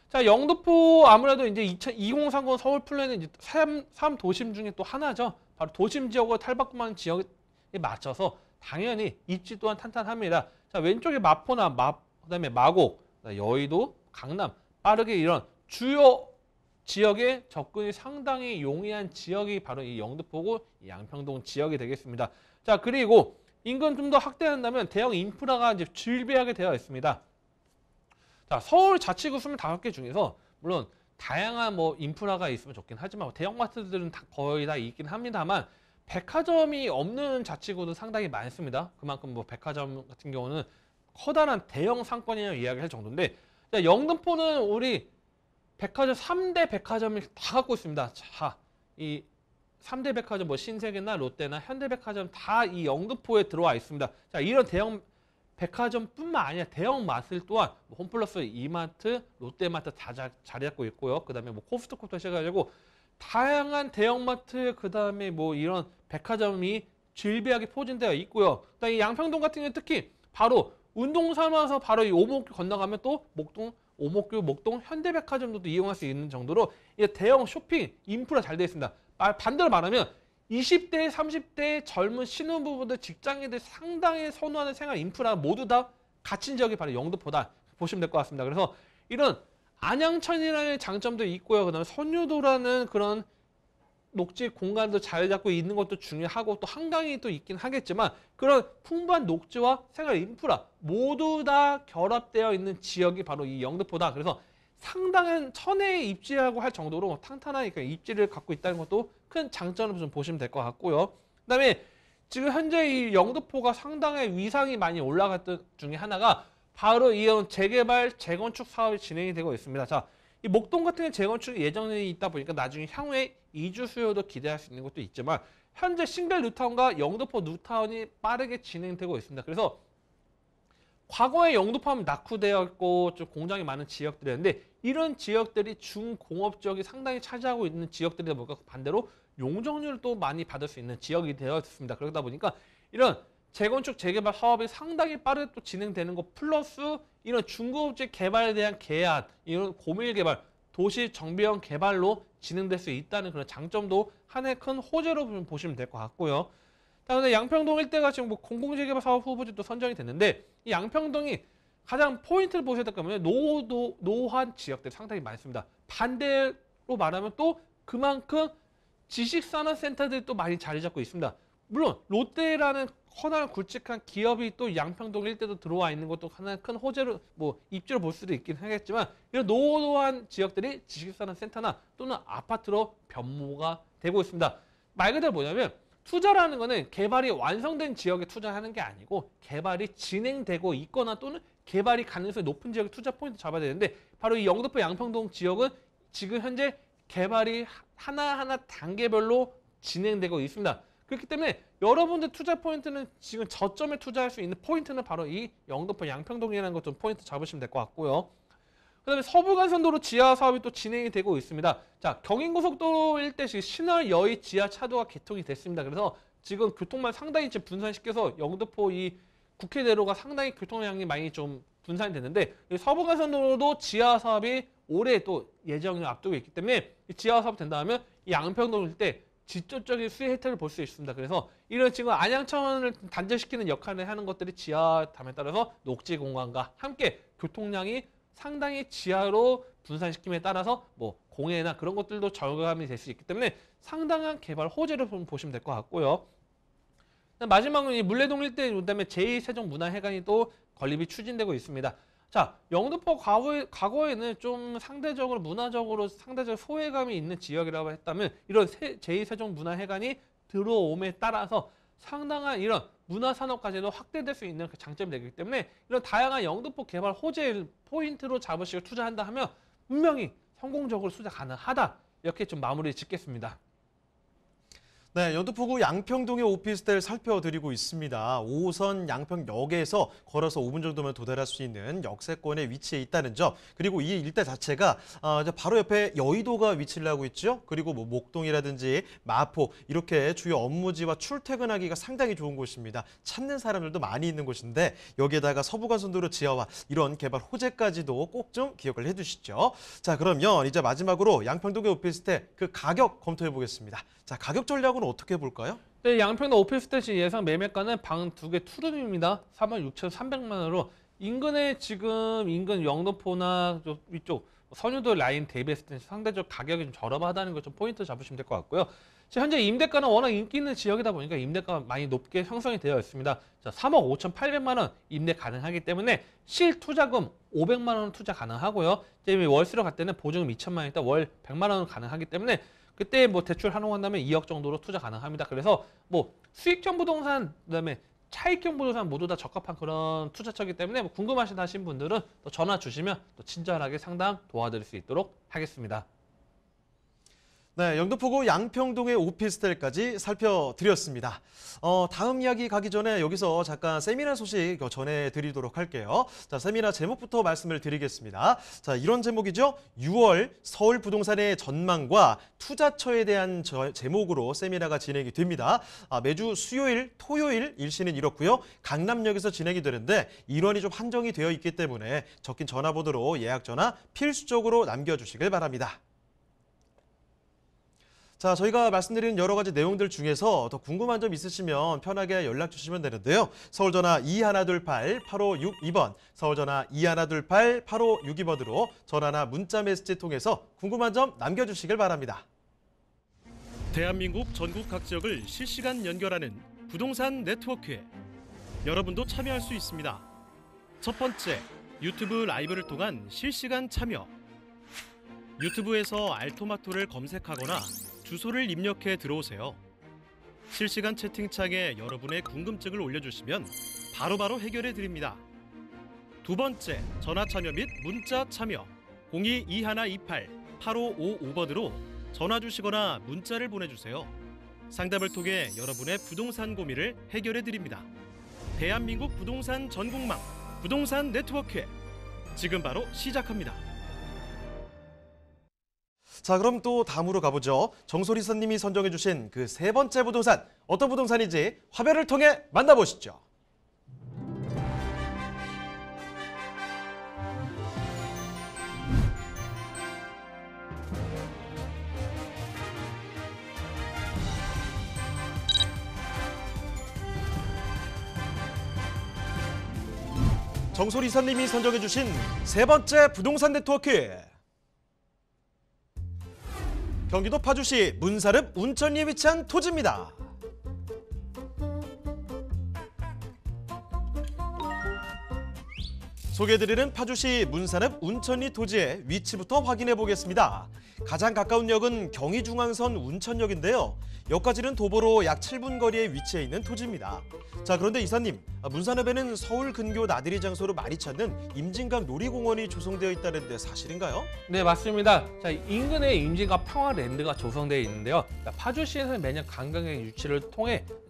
자, 영등포 아무래도 이제 2030 서울 플랜은 이제 3도심 중에 또 하나죠. 바로 도심 지역으로 탈바꿈하는 지역에 맞춰서 당연히 입지 또한 탄탄합니다. 자, 왼쪽에 마포나 그다음에 마곡, 여의도, 강남 빠르게 이런 주요 지역에 접근이 상당히 용이한 지역이 바로 이 영등포구 양평동 지역이 되겠습니다. 자, 그리고 인근 좀 더 확대한다면 대형 인프라가 이제 질비하게 되어 있습니다. 자, 서울 자치구 25개 중에서 물론 다양한 뭐 인프라가 있으면 좋긴 하지만 대형마트들은 거의 다 있긴 합니다만 백화점이 없는 자치구도 상당히 많습니다. 그만큼 뭐 백화점 같은 경우는 커다란 대형 상권이라고 이야기할 정도인데, 자, 영등포는 우리 백화점 3대 백화점을 다 갖고 있습니다. 자, 이 3대 백화점 뭐 신세계나 롯데나 현대백화점 다 이 영등포에 들어와 있습니다. 자, 이런 대형 백화점뿐만 아니라 대형 마트 또한 홈플러스, 이마트, 롯데마트 다 자리 잡고 있고요. 그다음에 뭐 코스트코부터 시작해가지고 다양한 대형마트, 그다음에 뭐 이런 백화점이 질비하게 포진되어 있고요. 그다음에 이 양평동 같은 경우는 특히 바로 운동 삼아서 바로 이 오목교 건너가면 또 오목교, 목동, 현대백화점도 이용할 수 있는 정도로 이 대형 쇼핑 인프라 잘 되어 있습니다. 반대로 말하면 20대, 30대 젊은 신혼부부들, 직장인들 상당히 선호하는 생활 인프라 모두 다 갇힌 지역이 바로 영등포다 보시면 될 것 같습니다. 그래서 이런 안양천이라는 장점도 있고요. 그다음에 선유도라는 그런 녹지 공간도 잘 잡고 있는 것도 중요하고 또 한강이 또 있긴 하겠지만 그런 풍부한 녹지와 생활 인프라 모두 다 결합되어 있는 지역이 바로 이 영등포다. 그래서 상당한 천혜에 입지라고 할 정도로 탄탄한 입지를 갖고 있다는 것도 큰 장점으로 좀 보시면 될 것 같고요. 그다음에 지금 현재 이 영등포가 상당히 위상이 많이 올라갔던 중에 하나가 바로 이런 재개발, 재건축 사업이 진행이 되고 있습니다. 자, 이 목동 같은 경우 재건축이 예정돼 있다 보니까 나중에 향후에 이주 수요도 기대할 수 있는 것도 있지만 현재 싱글 뉴타운과 영등포 뉴타운이 빠르게 진행되고 있습니다. 그래서 과거에 영등포하면 낙후되어 있고 좀 공장이 많은 지역들이었는데 이런 지역들이 중공업 지역이 상당히 차지하고 있는 지역들이다 보니까 반대로 용적률을 또 많이 받을 수 있는 지역이 되었습니다. 그러다 보니까 이런 재건축, 재개발 사업이 상당히 빠르게 또 진행되는 것 플러스 이런 중고업지 개발에 대한 계약, 이런 고밀 개발, 도시 정비형 개발로 진행될 수 있다는 그런 장점도 하나의 큰 호재로 보시면 될 것 같고요. 그런데 양평동 일대가 지금 뭐 공공재개발 사업 후보지도 선정이 됐는데 이 양평동이 가장 포인트를 보셔야 될 거면 노후한 지역들이 상당히 많습니다. 반대로 말하면 또 그만큼 지식산업센터들이 또 많이 자리 잡고 있습니다. 물론 롯데라는 커다란 굵직한 기업이 또 양평동 일대도 들어와 있는 것도 하나의 큰 호재로 뭐 입지로 볼 수도 있긴 하겠지만 이런 노후한 지역들이 지식산업센터나 또는 아파트로 변모가 되고 있습니다. 말 그대로 뭐냐면 투자라는 거는 개발이 완성된 지역에 투자하는 게 아니고 개발이 진행되고 있거나 또는 개발이 가능성이 높은 지역에 투자 포인트 잡아야 되는데 바로 이 영등포 양평동 지역은 지금 현재 개발이 하나하나 단계별로 진행되고 있습니다. 그렇기 때문에 여러분들 투자 포인트는 지금 저점에 투자할 수 있는 포인트는 바로 이 영등포 양평동이라는 것 좀 포인트 잡으시면 될 것 같고요. 그다음에 서부간선도로 지하 사업이 또 진행이 되고 있습니다. 자, 경인고속도로 일대 신월 여의 지하 차도가 개통이 됐습니다. 그래서 지금 교통만 상당히 지금 분산시켜서 영등포 이 국회대로가 상당히 교통량이 많이 좀 분산이 됐는데 이 서부간선도로도 지하 사업이 올해 또 예정을 앞두고 있기 때문에 이 지하 사업 된다면 이 양평동 일대 직접적인 수혜 혜택을 볼 수 있습니다. 그래서 이런 지금 안양천을 단절시키는 역할을 하는 것들이 지하담에 따라서 녹지 공간과 함께 교통량이 상당히 지하로 분산시킴에 따라서 뭐 공해나 그런 것들도 절감이 될 수 있기 때문에 상당한 개발 호재를 보시면 될 것 같고요. 마지막은 이 물레동 일대 그다음에 제2세종문화회관이 또 건립이 추진되고 있습니다. 자, 영등포 과거에는 좀 상대적으로 문화적으로 상대적으로 소외감이 있는 지역이라고 했다면 이런 제2세종문화회관이 들어옴에 따라서 상당한 이런 문화산업까지도 확대될 수 있는 그 장점이 되기 때문에 이런 다양한 영등포 개발 호재 포인트로 잡으시고 투자한다 하면 분명히 성공적으로 투자 가능하다. 이렇게 좀 마무리 짓겠습니다. 네, 영등포구 양평동의 오피스텔 살펴드리고 있습니다. 5호선 양평역에서 걸어서 5분 정도면 도달할 수 있는 역세권에 위치해 있다는 점, 그리고 이 일대 자체가 바로 옆에 여의도가 위치를 하고 있죠. 그리고 뭐 목동이라든지 마포 이렇게 주요 업무지와 출퇴근하기가 상당히 좋은 곳입니다. 찾는 사람들도 많이 있는 곳인데 여기에다가 서부간선도로 지하와 이런 개발 호재까지도 꼭 좀 기억을 해두시죠. 자, 그러면 이제 마지막으로 양평동의 오피스텔 그 가격 검토해 보겠습니다. 자, 가격 전략은 어떻게 볼까요? 네, 양평동 오피스텔 예상 매매가는 방 2개 투룸입니다. 46,300만 원으로 인근에 지금 인근 영등포나 위쪽 선유도 라인 대비했을 때 상대적 가격이 좀 저렴하다는 걸 좀 포인트 잡으시면 될 것 같고요. 지금 현재 임대가는 워낙 인기 있는 지역이다 보니까 임대가가 많이 높게 형성이 되어 있습니다. 자, 3억 5,800만 원 임대 가능하기 때문에 실투자금 500만 원 투자 가능하고요. 이제 월세로 갈 때는 보증금 2천만 원 있다 월 100만 원 가능하기 때문에 그때 뭐 대출 활용한다면 2억 정도로 투자 가능합니다. 그래서 뭐 수익형 부동산 그다음에 차익형 부동산 모두 다 적합한 그런 투자처이기 때문에 뭐 궁금하시다 하신 분들은 또 전화 주시면 또 친절하게 상담 도와드릴 수 있도록 하겠습니다. 네, 영등포구 양평동의 오피스텔까지 살펴드렸습니다. 다음 이야기 가기 전에 여기서 잠깐 세미나 소식 전해드리도록 할게요. 자, 세미나 제목부터 말씀을 드리겠습니다. 자, 이런 제목이죠. 6월 서울 부동산의 전망과 투자처에 대한 제목으로 세미나가 진행이 됩니다. 매주 수요일, 토요일 일시는 이렇고요. 강남역에서 진행이 되는데 인원이 좀 한정이 되어 있기 때문에 적힌 전화번호로 예약 전화 필수적으로 남겨주시길 바랍니다. 자, 저희가 말씀드린 여러 가지 내용들 중에서 더 궁금한 점 있으시면 편하게 연락 주시면 되는데요. 서울전화 2128-8562번, 서울전화 2128-8562번으로 전화나 문자 메시지 통해서 궁금한 점 남겨주시길 바랍니다. 대한민국 전국 각 지역을 실시간 연결하는 부동산 네트워크에 여러분도 참여할 수 있습니다. 첫 번째, 유튜브 라이브를 통한 실시간 참여. 유튜브에서 알토마토를 검색하거나 주소를 입력해 들어오세요. 실시간 채팅창에 여러분의 궁금증을 올려주시면 바로바로 해결해 드립니다. 두 번째, 전화 참여 및 문자 참여 02-2128-8555번으로 전화 주시거나 문자를 보내주세요. 상담을 통해 여러분의 부동산 고민을 해결해 드립니다. 대한민국 부동산 전국망 부동산 네트워크 지금 바로 시작합니다. 자, 그럼 또 다음으로 가보죠. 정소리 선님이 선정해 주신 그 세 번째 부동산, 어떤 부동산인지 화면을 통해 만나보시죠. 정소리 선님이 선정해 주신 세 번째 부동산 네트워크. 경기도 파주시 문사릅 운천리에 위치한 토지입니다. 소개해드리는 파주시 문산읍 운천리 토지의 위치부터 확인해 보겠습니다. 가장 가까운 역은 경의중앙선 운천역인데요. 역까지는 도보로 약 7분 거리에 위치해 있는 토지입니다. 자, 그런데 이사님, 문산읍에는 서울 근교 나들이 장소로 많이 찾는 임진강 놀이공원이 조성되어 있다는데 사실인가요? 네, 맞습니다. 자, 인근에 임진강 평화랜드가 조성되어 있는데요. 자, 파주시에서는 매년 관광객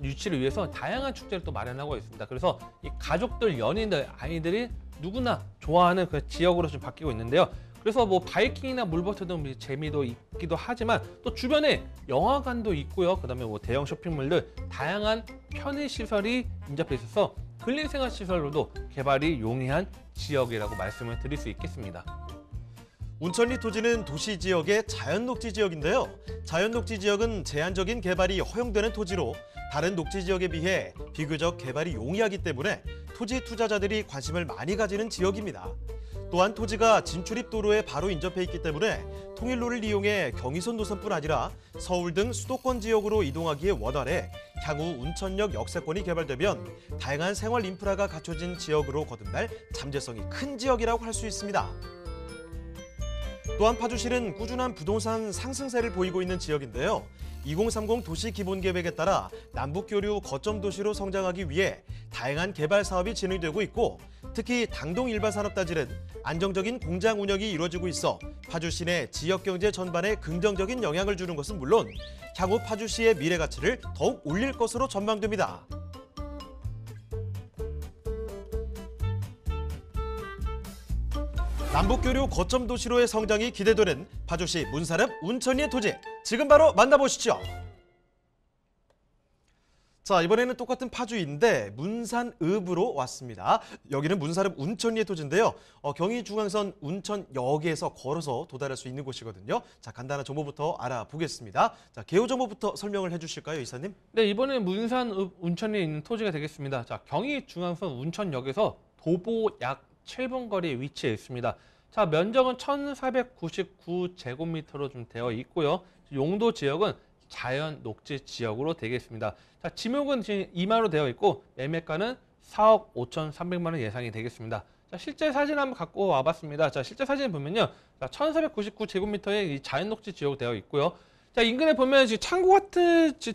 유치를 위해서 다양한 축제를 또 마련하고 있습니다. 그래서 이 가족들, 연인들, 아이들이 누구나 좋아하는 그 지역으로 좀 바뀌고 있는데요. 그래서 뭐 바이킹이나 물보트 등 재미도 있기도 하지만 또 주변에 영화관도 있고요. 그다음에 뭐 대형 쇼핑몰들, 다양한 편의 시설이 인접해 있어서 근린생활 시설로도 개발이 용이한 지역이라고 말씀을 드릴 수 있겠습니다. 운천리 토지는 도시 지역의 자연녹지 지역인데요. 자연녹지 지역은 제한적인 개발이 허용되는 토지로 다른 녹지 지역에 비해 비교적 개발이 용이하기 때문에 토지 투자자들이 관심을 많이 가지는 지역입니다. 또한 토지가 진출입 도로에 바로 인접해 있기 때문에 통일로를 이용해 경의선 노선뿐 아니라 서울 등 수도권 지역으로 이동하기에 원활해 향후 운천역 역세권이 개발되면 다양한 생활 인프라가 갖춰진 지역으로 거듭날 잠재성이 큰 지역이라고 할 수 있습니다. 또한 파주시는 꾸준한 부동산 상승세를 보이고 있는 지역인데요. 2030 도시기본계획에 따라 남북교류 거점 도시로 성장하기 위해 다양한 개발 사업이 진행되고 있고 특히 당동 일반산업단지는 안정적인 공장 운영이 이루어지고 있어 파주시 내 지역경제 전반에 긍정적인 영향을 주는 것은 물론 향후 파주시의 미래 가치를 더욱 올릴 것으로 전망됩니다. 남북교류 거점 도시로의 성장이 기대되는 파주시 문산읍 운천리의 토지, 지금 바로 만나보시죠. 자, 이번에는 똑같은 파주인데 문산읍으로 왔습니다. 여기는 문산읍 운천리의 토지인데요. 경의중앙선 운천역에서 걸어서 도달할 수 있는 곳이거든요. 자, 간단한 정보부터 알아보겠습니다. 자, 개요 정보부터 설명을 해주실까요, 이사님? 네, 이번에는 문산읍 운천리에 있는 토지가 되겠습니다. 자, 경의중앙선 운천역에서 도보 약 7분 거리에 위치해 있습니다. 자, 면적은 1,499제곱미터로 좀 되어 있고요. 용도 지역은 자연 녹지 지역으로 되겠습니다. 자, 지목은 지금 이마로 되어 있고 매매가는 4억 5,300만 원 예상이 되겠습니다. 자, 실제 사진 한번 갖고 와봤습니다. 자, 실제 사진 보면요, 1,499제곱미터의 이 자연 녹지 지역 되어 있고요. 자, 인근에 보면 지금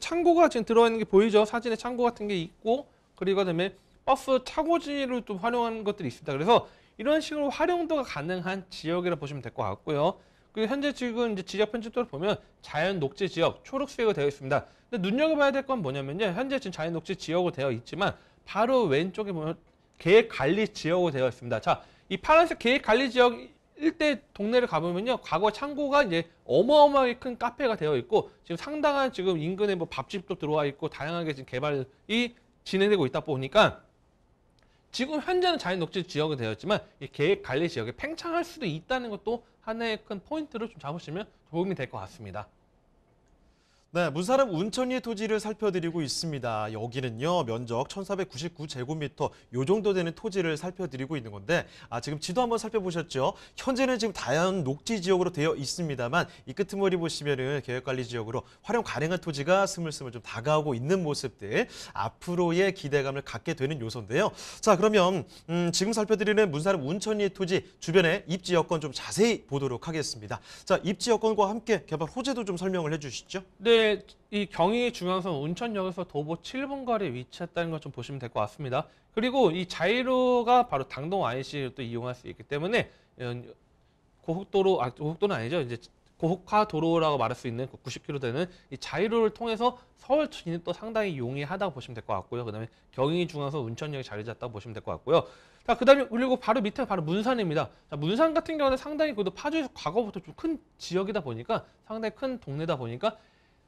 창고가 지금 들어가 있는 게 보이죠? 사진에 창고 같은 게 있고, 그리고 그다음에 버스 차고지를 또 활용하는 것들이 있습니다. 그래서 이런 식으로 활용도가 가능한 지역이라 보시면 될 것 같고요. 그리고 현재 지금 이제 지적 편집도를 보면 자연 녹지 지역 초록색으로 되어 있습니다. 근데 눈여겨봐야 될 건 뭐냐면요, 현재 지금 자연 녹지 지역으로 되어 있지만 바로 왼쪽에 보면 계획 관리 지역으로 되어 있습니다. 자, 이 파란색 계획 관리 지역 일대 동네를 가보면요, 과거 창고가 이제 어마어마하게 큰 카페가 되어 있고 지금 상당한 지금 인근에 뭐 밥집도 들어와 있고 다양하게 지금 개발이 진행되고 있다 보니까. 지금 현재는 자연 녹지 지역이 되었지만 이 계획 관리 지역에 팽창할 수도 있다는 것도 하나의 큰 포인트를 좀 잡으시면 도움이 될 것 같습니다. 네, 문산읍 운천리의 토지를 살펴드리고 있습니다. 여기는요, 면적 1,499제곱미터 요 정도 되는 토지를 살펴드리고 있는 건데, 지금 지도 한번 살펴보셨죠? 현재는 지금 다양한 녹지 지역으로 되어 있습니다만 이 끄트머리 보시면은 계획관리 지역으로 활용 가능한 토지가 스물스물 좀 다가오고 있는 모습들, 앞으로의 기대감을 갖게 되는 요소인데요. 자, 그러면 지금 살펴드리는 문산읍 운천리의 토지 주변의 입지 여건 좀 자세히 보도록 하겠습니다. 자, 입지 여건과 함께 개발 호재도 좀 설명을 해주시죠. 네, 이 경의중앙선 운천역에서 도보 7분 거리에 위치했다는 걸 좀 보시면 될 것 같습니다. 그리고 이 자이로가 바로 당동 IC를 또 이용할 수 있기 때문에 고속도로는 아니죠. 이제 고속화 도로라고 말할 수 있는 90km 되는 이 자이로를 통해서 서울 진입도 상당히 용이하다고 보시면 될 것 같고요. 그다음에 경의중앙선 운천역에 자리 잡다고 보시면 될 것 같고요. 자, 그다음에 그리고 바로 밑에 바로 문산입니다. 자, 문산 같은 경우는 상당히 그래도 파주에서 과거부터 좀 큰 지역이다 보니까 상당히 큰 동네다 보니까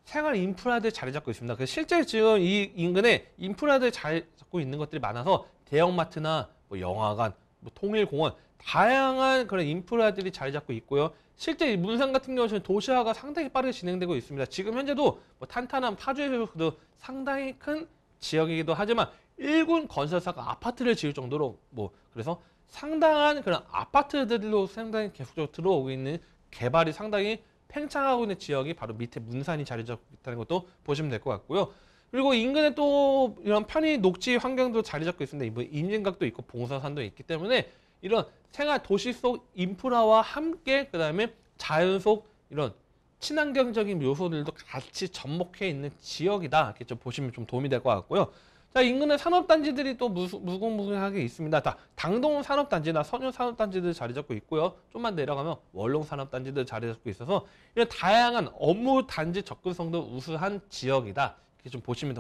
생활 인프라들 자리 잡고 있습니다. 그래서 실제 지금 이 인근에 인프라들 자리 잡고 있는 것들이 많아서 대형마트나 뭐 영화관, 뭐 통일공원 다양한 그런 인프라들이 자리 잡고 있고요. 실제 이 문산 같은 경우는 도시화가 상당히 빠르게 진행되고 있습니다. 지금 현재도 뭐 탄탄한 파주에서도 상당히 큰 지역이기도 하지만 1군 건설사가 아파트를 지을 정도로 뭐 그래서 상당한 그런 아파트들로 상당히 계속적으로 들어오고 있는 개발이 상당히 팽창하고 있는 지역이 바로 밑에 문산이 자리 잡고 있다는 것도 보시면 될 것 같고요. 그리고 인근에 또 이런 편의 녹지 환경도 자리 잡고 있습니다. 뭐 임진각도 있고 봉사산도 있기 때문에 이런 생활 도시 속 인프라와 함께 그다음에 자연 속 이런 친환경적인 요소들도 같이 접목해 있는 지역이다. 이렇게 좀 보시면 좀 도움이 될 것 같고요. 자, 인근에 산업단지들이 또 무궁무진하게 있습니다. 자, 당동 산업단지나 선유 산업단지들 자리 잡고 있고요. 좀만 내려가면 원롱 산업단지들 자리 잡고 있어서 이런 다양한 업무 단지 접근성도 우수한 지역이다. 이렇게 좀 보시면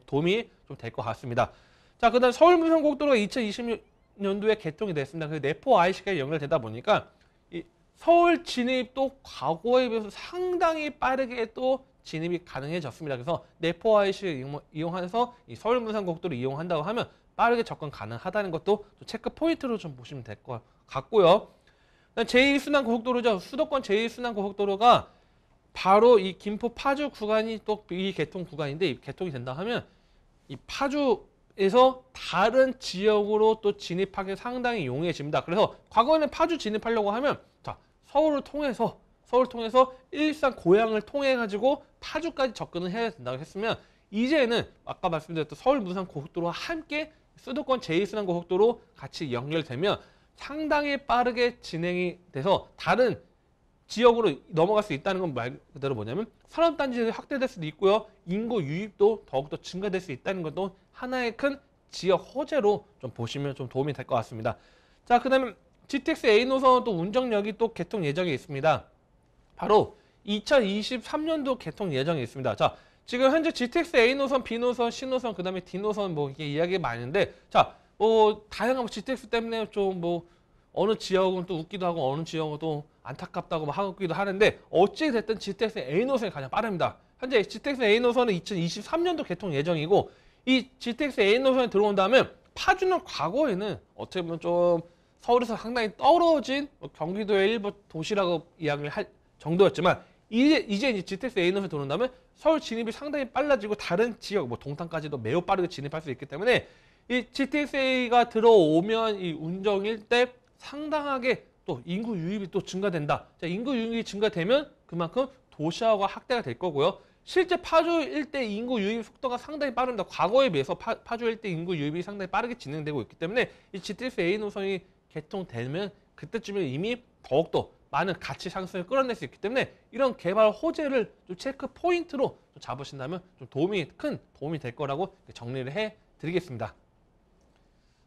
도움이 좀 될 것 같습니다. 자, 그다음 서울문성고속도로가 2020년도에 개통이 됐습니다. 그 내포 IC가 연결되다 보니까 이 서울 진입도 과거에 비해서 상당히 빠르게 또 진입이 가능해졌습니다. 그래서 내포 IC를 이용해서 이 서울문산고속도로 이용한다고 하면 빠르게 접근 가능하다는 것도 체크 포인트로 좀 보시면 될 것 같고요. 제2순환 고속도로죠. 수도권 제2순환 고속도로가 바로 이 김포 파주 구간이 또 이 개통 구간인데, 이 개통이 된다 하면 이 파주에서 다른 지역으로 또 진입하기 상당히 용이해집니다. 그래서 과거에는 파주 진입하려고 하면 자, 서울을 통해서 일산 고양을 통해 가지고 파주까지 접근을 해야 된다고 했으면, 이제는 아까 말씀드렸던 서울 문산 고속도로와 함께 수도권 제2순환 고속도로 같이 연결되면 상당히 빠르게 진행이 돼서 다른 지역으로 넘어갈 수 있다는 건 말 그대로 뭐냐면 산업단지들이 확대될 수도 있고요. 인구 유입도 더욱더 증가될 수 있다는 것도 하나의 큰 지역 호재로 좀 보시면 좀 도움이 될 것 같습니다. 자, 그 다음에 GTX A 노선 또 운정역이 또 개통 예정이 있습니다. 바로 2023년도 개통 예정이 있습니다. 자, 지금 현재 GTX A 노선, B 노선, C 노선, 그 다음에 D 노선 뭐 이게 이야기가 많은데, 자, 뭐 다양한 GTX 때문에 좀 뭐 어느 지역은 또 웃기도 하고 어느 지역은 또 안타깝다고 하기도 하는데, 어찌 됐든 GTX A 노선이 가장 빠릅니다. 현재 GTX A 노선은 2023년도 개통 예정이고, 이 GTX A 노선에 들어온다면 파주는 과거에는 어떻게 보면 좀 서울에서 상당히 떨어진 경기도의 일부 도시라고 이야기를 할 정도였지만, 이제 GTX A 노선에 들어온다면 서울 진입이 상당히 빨라지고 다른 지역, 뭐 동탄까지도 매우 빠르게 진입할 수 있기 때문에 이 GTX A가 들어오면 이 운정 일대 상당하게 또 인구 유입이 또 증가된다. 자, 인구 유입이 증가되면 그만큼 도시화가 확대가 될 거고요. 실제 파주 일대 인구 유입 속도가 상당히 빠릅니다. 과거에 비해서 파주 일대 인구 유입이 상당히 빠르게 진행되고 있기 때문에 이 GTX A 노선이 개통되면 그때쯤에 이미 더욱더 많은 가치 상승을 끌어낼 수 있기 때문에 이런 개발 호재를 좀 체크 포인트로 좀 잡으신다면 좀 큰 도움이 될 거라고 정리를 해드리겠습니다.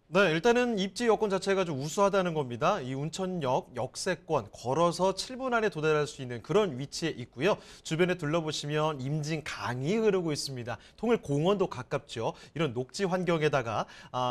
네, 일단은 입지 여건 자체가 좀 우수하다는 겁니다. 이 운천역 역세권 걸어서 7분 안에 도달할 수 있는 그런 위치에 있고요. 주변에 둘러보시면 임진 강이 흐르고 있습니다. 통일 공원도 가깝죠. 이런 녹지 환경에다가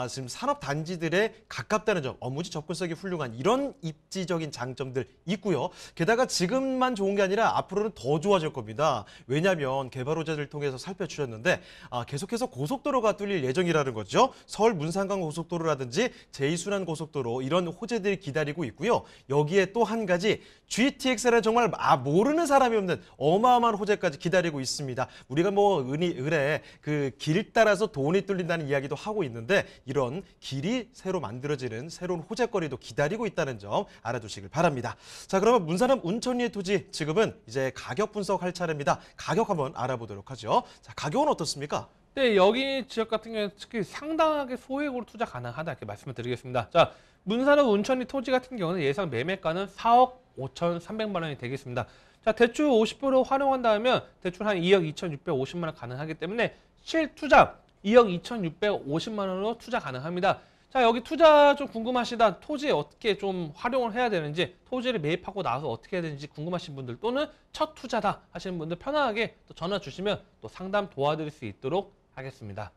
지금 산업 단지들에 가깝다는 점, 업무지 접근성이 훌륭한 이런 입지적인 장점들 있고요. 게다가 지금만 좋은 게 아니라 앞으로는 더 좋아질 겁니다. 왜냐하면 개발 호재를 통해서 살펴주셨는데 계속해서 고속도로가 뚫릴 예정이라는 거죠. 서울 문산강 고속도로 라든지 제2순환 고속도로 이런 호재들이 기다리고 있고요. 여기에 또 한 가지 GTX는 정말 모르는 사람이 없는 어마어마한 호재까지 기다리고 있습니다. 우리가 뭐 을에 그 길 따라서 돈이 뚫린다는 이야기도 하고 있는데 이런 길이 새로 만들어지는 새로운 호재거리도 기다리고 있다는 점 알아두시길 바랍니다. 자, 그러면 문산읍 운천리의 토지 지금은 이제 가격 분석할 차례입니다. 가격 한번 알아보도록 하죠. 자, 가격은 어떻습니까? 네, 여기 지역 같은 경우는 특히 상당하게 소액으로 투자 가능하다 이렇게 말씀을 드리겠습니다. 자, 문산읍 운천리 토지 같은 경우는 예상 매매가는 4억 5,300만 원이 되겠습니다. 자, 대출 50% 활용한다면 대출 한 2억 2,650만 원 가능하기 때문에 실투자 2억 2,650만 원으로 투자 가능합니다. 자, 여기 투자 좀 궁금하시다. 토지에 어떻게 좀 활용을 해야 되는지, 토지를 매입하고 나서 어떻게 해야 되는지 궁금하신 분들, 또는 첫 투자다 하시는 분들 편하게 또 전화 주시면 또 상담 도와드릴 수 있도록 하겠습니다.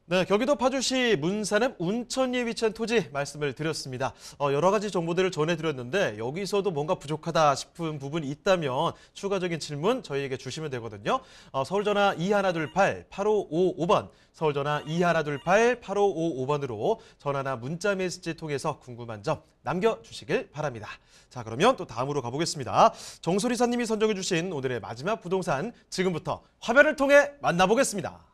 네, 경기도 파주시 문산읍 운천리에 위치한 토지 말씀을 드렸습니다. 여러 가지 정보들을 전해드렸는데 여기서도 뭔가 부족하다 싶은 부분이 있다면 추가적인 질문 저희에게 주시면 되거든요. 서울전화 2128-8555번, 서울전화 2128-8555번으로 전화나 문자 메시지 통해서 궁금한 점 남겨주시길 바랍니다. 자, 그러면 또 다음으로 가보겠습니다. 정소리사님이 선정해주신 오늘의 마지막 부동산, 지금부터 화면을 통해 만나보겠습니다.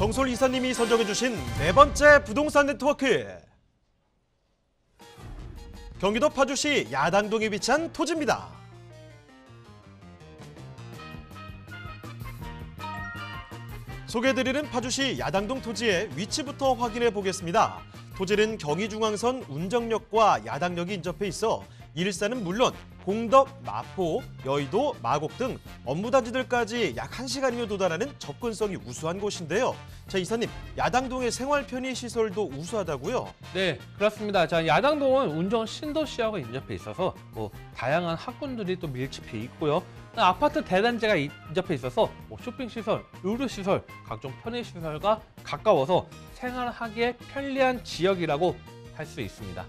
정솔 이사님이 선정해주신 네 번째 부동산 네트워크. 경기도 파주시 야당동에 위치한 토지입니다. 소개해드리는 파주시 야당동 토지의 위치부터 확인해 보겠습니다. 토지는 경의중앙선 운정역과 야당역이 인접해 있어 일산은 물론 공덕, 마포, 여의도, 마곡 등 업무단지들까지 약 1시간이면 도달하는 접근성이 우수한 곳인데요. 자, 이사님, 야당동의 생활 편의 시설도 우수하다고요? 네, 그렇습니다. 자, 야당동은 운정 신도시하고 인접해 있어서 다양한 학군들이 또 밀집해 있고요. 아파트 대단지가 인접해 있어서 쇼핑시설, 의료시설, 각종 편의시설과 가까워서 생활하기에 편리한 지역이라고 할 수 있습니다.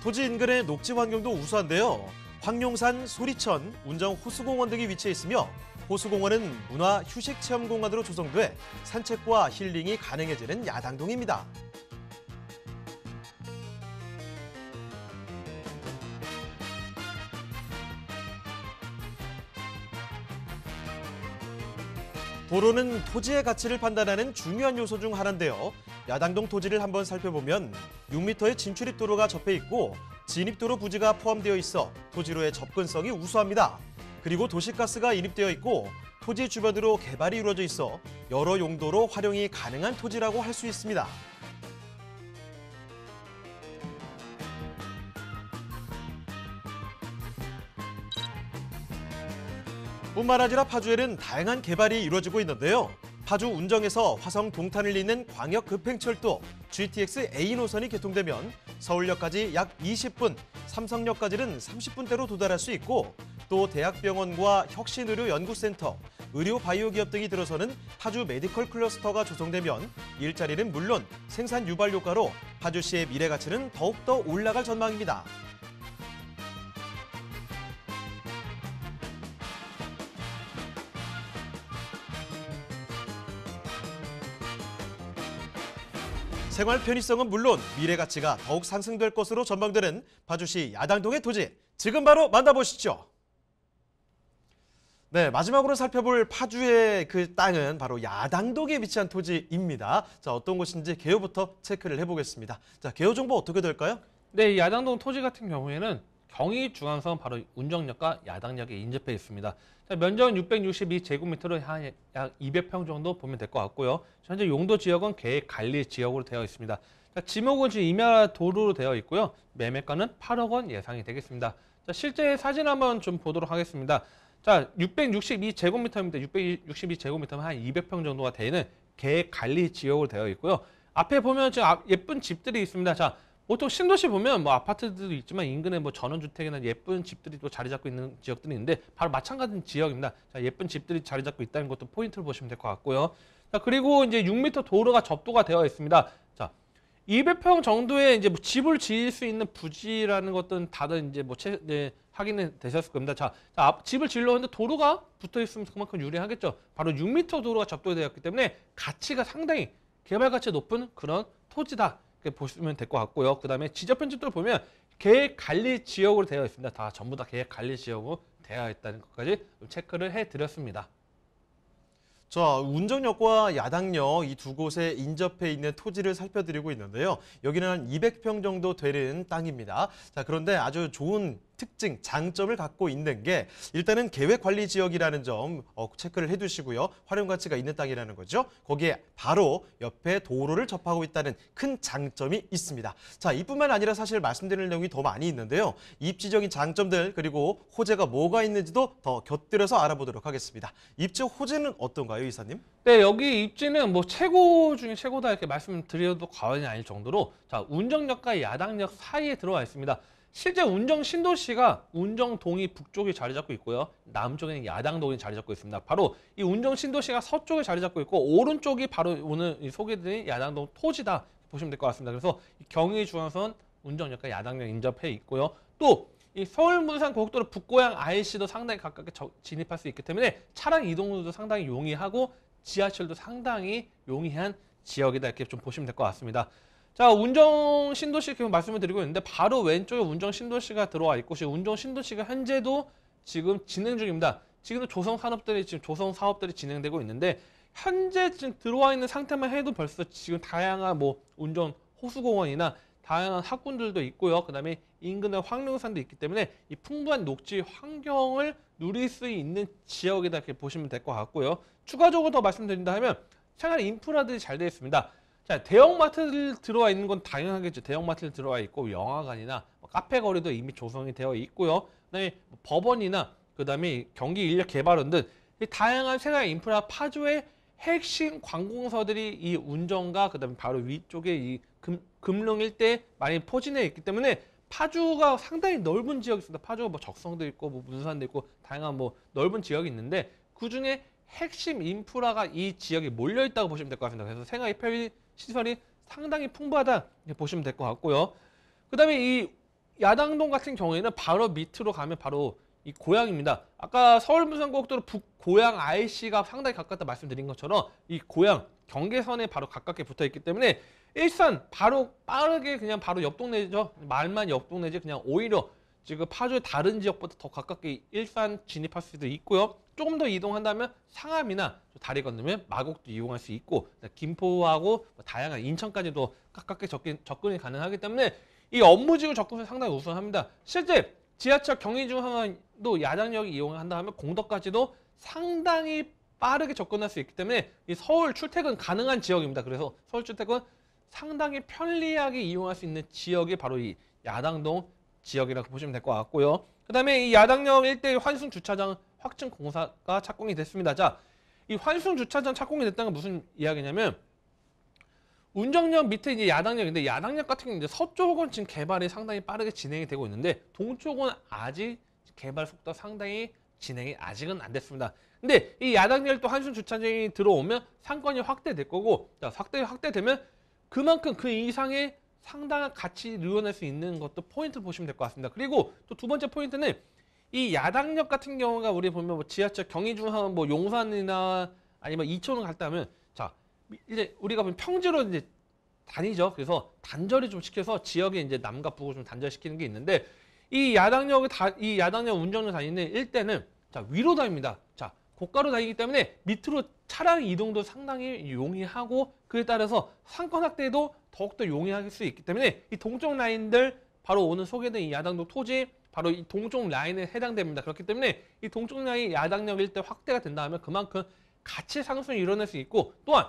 토지 인근의 녹지 환경도 우수한데요. 황룡산, 소리천, 운정 호수공원 등이 위치해 있으며 호수공원은 문화 휴식 체험 공간으로 조성돼 산책과 힐링이 가능해지는 야당동입니다. 도로는 토지의 가치를 판단하는 중요한 요소 중 하나인데요. 야당동 토지를 한번 살펴보면 6m의 진출입도로가 접해 있고 진입도로 부지가 포함되어 있어 토지로의 접근성이 우수합니다. 그리고 도시가스가 인입되어 있고 토지 주변으로 개발이 이루어져 있어 여러 용도로 활용이 가능한 토지라고 할 수 있습니다. 뿐만 아니라 파주에는 다양한 개발이 이루어지고 있는데요. 파주 운정에서 화성 동탄을 잇는 광역급행철도 GTX A 노선이 개통되면 서울역까지 약 20분, 삼성역까지는 30분대로 도달할 수 있고 또 대학병원과 혁신의료연구센터, 의료바이오기업 등이 들어서는 파주 메디컬 클러스터가 조성되면 일자리는 물론 생산 유발 효과로 파주시의 미래 가치는 더욱더 올라갈 전망입니다. 생활 편의성은 물론 미래 가치가 더욱 상승될 것으로 전망되는 파주시 야당동의 토지, 지금 바로 만나보시죠. 네, 마지막으로 살펴볼 파주의 그 땅은 바로 야당동에 위치한 토지입니다. 자, 어떤 곳인지 개요부터 체크를 해보겠습니다. 자, 개요 정보 어떻게 될까요? 네, 야당동 토지 같은 경우에는 경의중앙선 바로 운정역과 야당역에 인접해 있습니다. 자, 면적은 662제곱미터로 약 200평 정도 보면 될 것 같고요. 현재 용도 지역은 계획 관리 지역으로 되어 있습니다. 자, 지목은 지금 임야 도로로 되어 있고요. 매매가는 8억 원 예상이 되겠습니다. 자, 실제 사진 한번 좀 보도록 하겠습니다. 자, 662제곱미터입니다. 662제곱미터면 한 200평 정도가 되는 계획 관리 지역으로 되어 있고요. 앞에 보면 지금 예쁜 집들이 있습니다. 자, 보통 신도시 보면 아파트들도 있지만 인근에 전원주택이나 예쁜 집들이 또 자리 잡고 있는 지역들이 있는데 바로 마찬가지 지역입니다. 자, 예쁜 집들이 자리 잡고 있다는 것도 포인트를 보시면 될 것 같고요. 자, 그리고 이제 6m 도로가 접도가 되어 있습니다. 자, 200평 정도의 이제 집을 지을 수 있는 부지라는 것들은 다들 이제 확인이 되셨을 겁니다. 자, 집을 지으려고 하는데 도로가 붙어 있으면 그만큼 유리하겠죠. 바로 6m 도로가 접도되었기 때문에 가치가 상당히 개발 가치 높은 그런 토지다. 보시면 될 것 같고요. 그 다음에 지적 편집도를 보면 계획 관리 지역으로 되어 있습니다. 전부 다 계획 관리 지역으로 되어 있다는 것까지 체크를 해드렸습니다. 자, 운정역과 야당역 이 두 곳에 인접해 있는 토지를 살펴드리고 있는데요. 여기는 한 200평 정도 되는 땅입니다. 자, 그런데 아주 좋은 특징, 장점을 갖고 있는 게 일단은 계획관리 지역이라는 점 체크를 해두시고요. 활용 가치가 있는 땅이라는 거죠. 거기에 바로 옆에 도로를 접하고 있다는 큰 장점이 있습니다. 자, 이뿐만 아니라 사실 말씀드릴 내용이 더 많이 있는데요. 입지적인 장점들 그리고 호재가 뭐가 있는지도 더 곁들여서 알아보도록 하겠습니다. 입지 호재는 어떤가요, 이사님? 네, 여기 입지는 최고 중에 최고다 이렇게 말씀드려도 과언이 아닐 정도로 자, 운정역과 야당역 사이에 들어와 있습니다. 실제 운정 신도시가 운정동이 북쪽에 자리 잡고 있고요. 남쪽에는 야당동이 자리 잡고 있습니다. 바로 이 운정 신도시가 서쪽에 자리 잡고 있고 오른쪽이 바로 오늘 소개드린 야당동 토지다 보시면 될 것 같습니다. 그래서 경의중앙선 운정역과 야당역 인접해 있고요. 또 이 서울 부산 고속도로 북고양 IC도 상당히 가깝게 진입할 수 있기 때문에 차량 이동도 상당히 용이하고 지하철도 상당히 용이한 지역이다 이렇게 좀 보시면 될 것 같습니다. 자, 운정 신도시 계속 말씀을 드리고 있는데 바로 왼쪽에 운정 신도시가 들어와 있고 지금 운정 신도시가 현재도 지금 진행 중입니다. 지금도 조성 사업들이 진행되고 있는데 현재 지금 들어와 있는 상태만 해도 벌써 지금 다양한 뭐 운정 호수공원이나 다양한 학군들도 있고요. 그다음에 인근에 황룡산도 있기 때문에 이 풍부한 녹지 환경을 누릴 수 있는 지역이다 이렇게 보시면 될 것 같고요. 추가적으로 더 말씀드린다 하면 생활 인프라들이 잘 되어 있습니다. 자, 대형마트들 들어와 있는 건 당연하겠죠. 대형마트들 들어와 있고 영화관이나 카페 거리도 이미 조성이 되어 있고요. 그다음에 법원이나 그다음에 경기 인력 개발원 등 다양한 생활 인프라 파주의 핵심 관공서들이 이 운정과 그다음에 바로 위쪽에 이 금릉 일대에 많이 포진해 있기 때문에 파주가 상당히 넓은 지역이 있습니다. 파주가 뭐 적성도 있고 뭐 문산도 있고 다양한 뭐 넓은 지역이 있는데 그 중에 핵심 인프라가 이 지역에 몰려 있다고 보시면 될 것 같습니다. 그래서 생활 편의 시설이 상당히 풍부하다 이렇게 보시면 될 것 같고요. 그다음에 이 야당동 같은 경우에는 바로 밑으로 가면 바로 이 고양입니다. 아까 서울부산고속도로 북고양 IC가 상당히 가깝다 말씀드린 것처럼 이 고양 경계선에 바로 가깝게 붙어 있기 때문에 일산 바로 빠르게 그냥 바로 옆 동네죠. 말만 옆 동네지 그냥 오히려 지금 파주의 다른 지역보다 더 가깝게 일산 진입할 수도 있고요. 조금 더 이동한다면 상암이나 다리 건너면 마곡도 이용할 수 있고 김포하고 다양한 인천까지도 가깝게 접근이 가능하기 때문에 이 업무지구 접근은 상당히 우수합니다. 실제 지하철 경의중앙도 야당역이 이용한다 하면 공덕까지도 상당히 빠르게 접근할 수 있기 때문에 이 서울 출퇴근 가능한 지역입니다. 그래서 서울 출퇴근 상당히 편리하게 이용할 수 있는 지역이 바로 이 야당동 지역이라고 보시면 될 것 같고요. 그 다음에 이 야당역 일대의 환승 주차장 확충 공사가 착공이 됐습니다. 자, 이 환승 주차장 착공이 됐다는 건 무슨 이야기냐면 운정역 밑에 이제 야당역인데 야당역 같은 경우는 이제 서쪽은 지금 개발이 상당히 빠르게 진행이 되고 있는데 동쪽은 아직 개발 속도가 상당히 진행이 아직은 안 됐습니다. 근데 이 야당역 또 환승 주차장이 들어오면 상권이 확대될 거고 자, 확대되면 그만큼 그 이상의 상당한 가치 누려낼 수 있는 것도 포인트를 보시면 될 것 같습니다. 그리고 또 두 번째 포인트는 이 야당역 같은 경우가 우리 보면 뭐 지하철 경의중앙 뭐 용산이나 아니면 이천을 갔다 하면 자 이제 우리가 보면 평지로 이제 다니죠. 그래서 단절이 좀 시켜서 지역에 이제 남과 북을 좀 단절시키는 게 있는데 이 야당역 운전을 다니는 일대는 자 위로 다닙니다. 자 고가로 다니기 때문에 밑으로 차량 이동도 상당히 용이하고 그에 따라서 상권 확대도 더욱더 용이할 수 있기 때문에 이 동쪽 라인들 바로 오늘 소개된 이 야당동 토지 바로 이 동쪽 라인에 해당됩니다. 그렇기 때문에 이 동쪽 라인 야당역 일대 확대가 된다 하면 그만큼 가치 상승이 일어날 수 있고 또한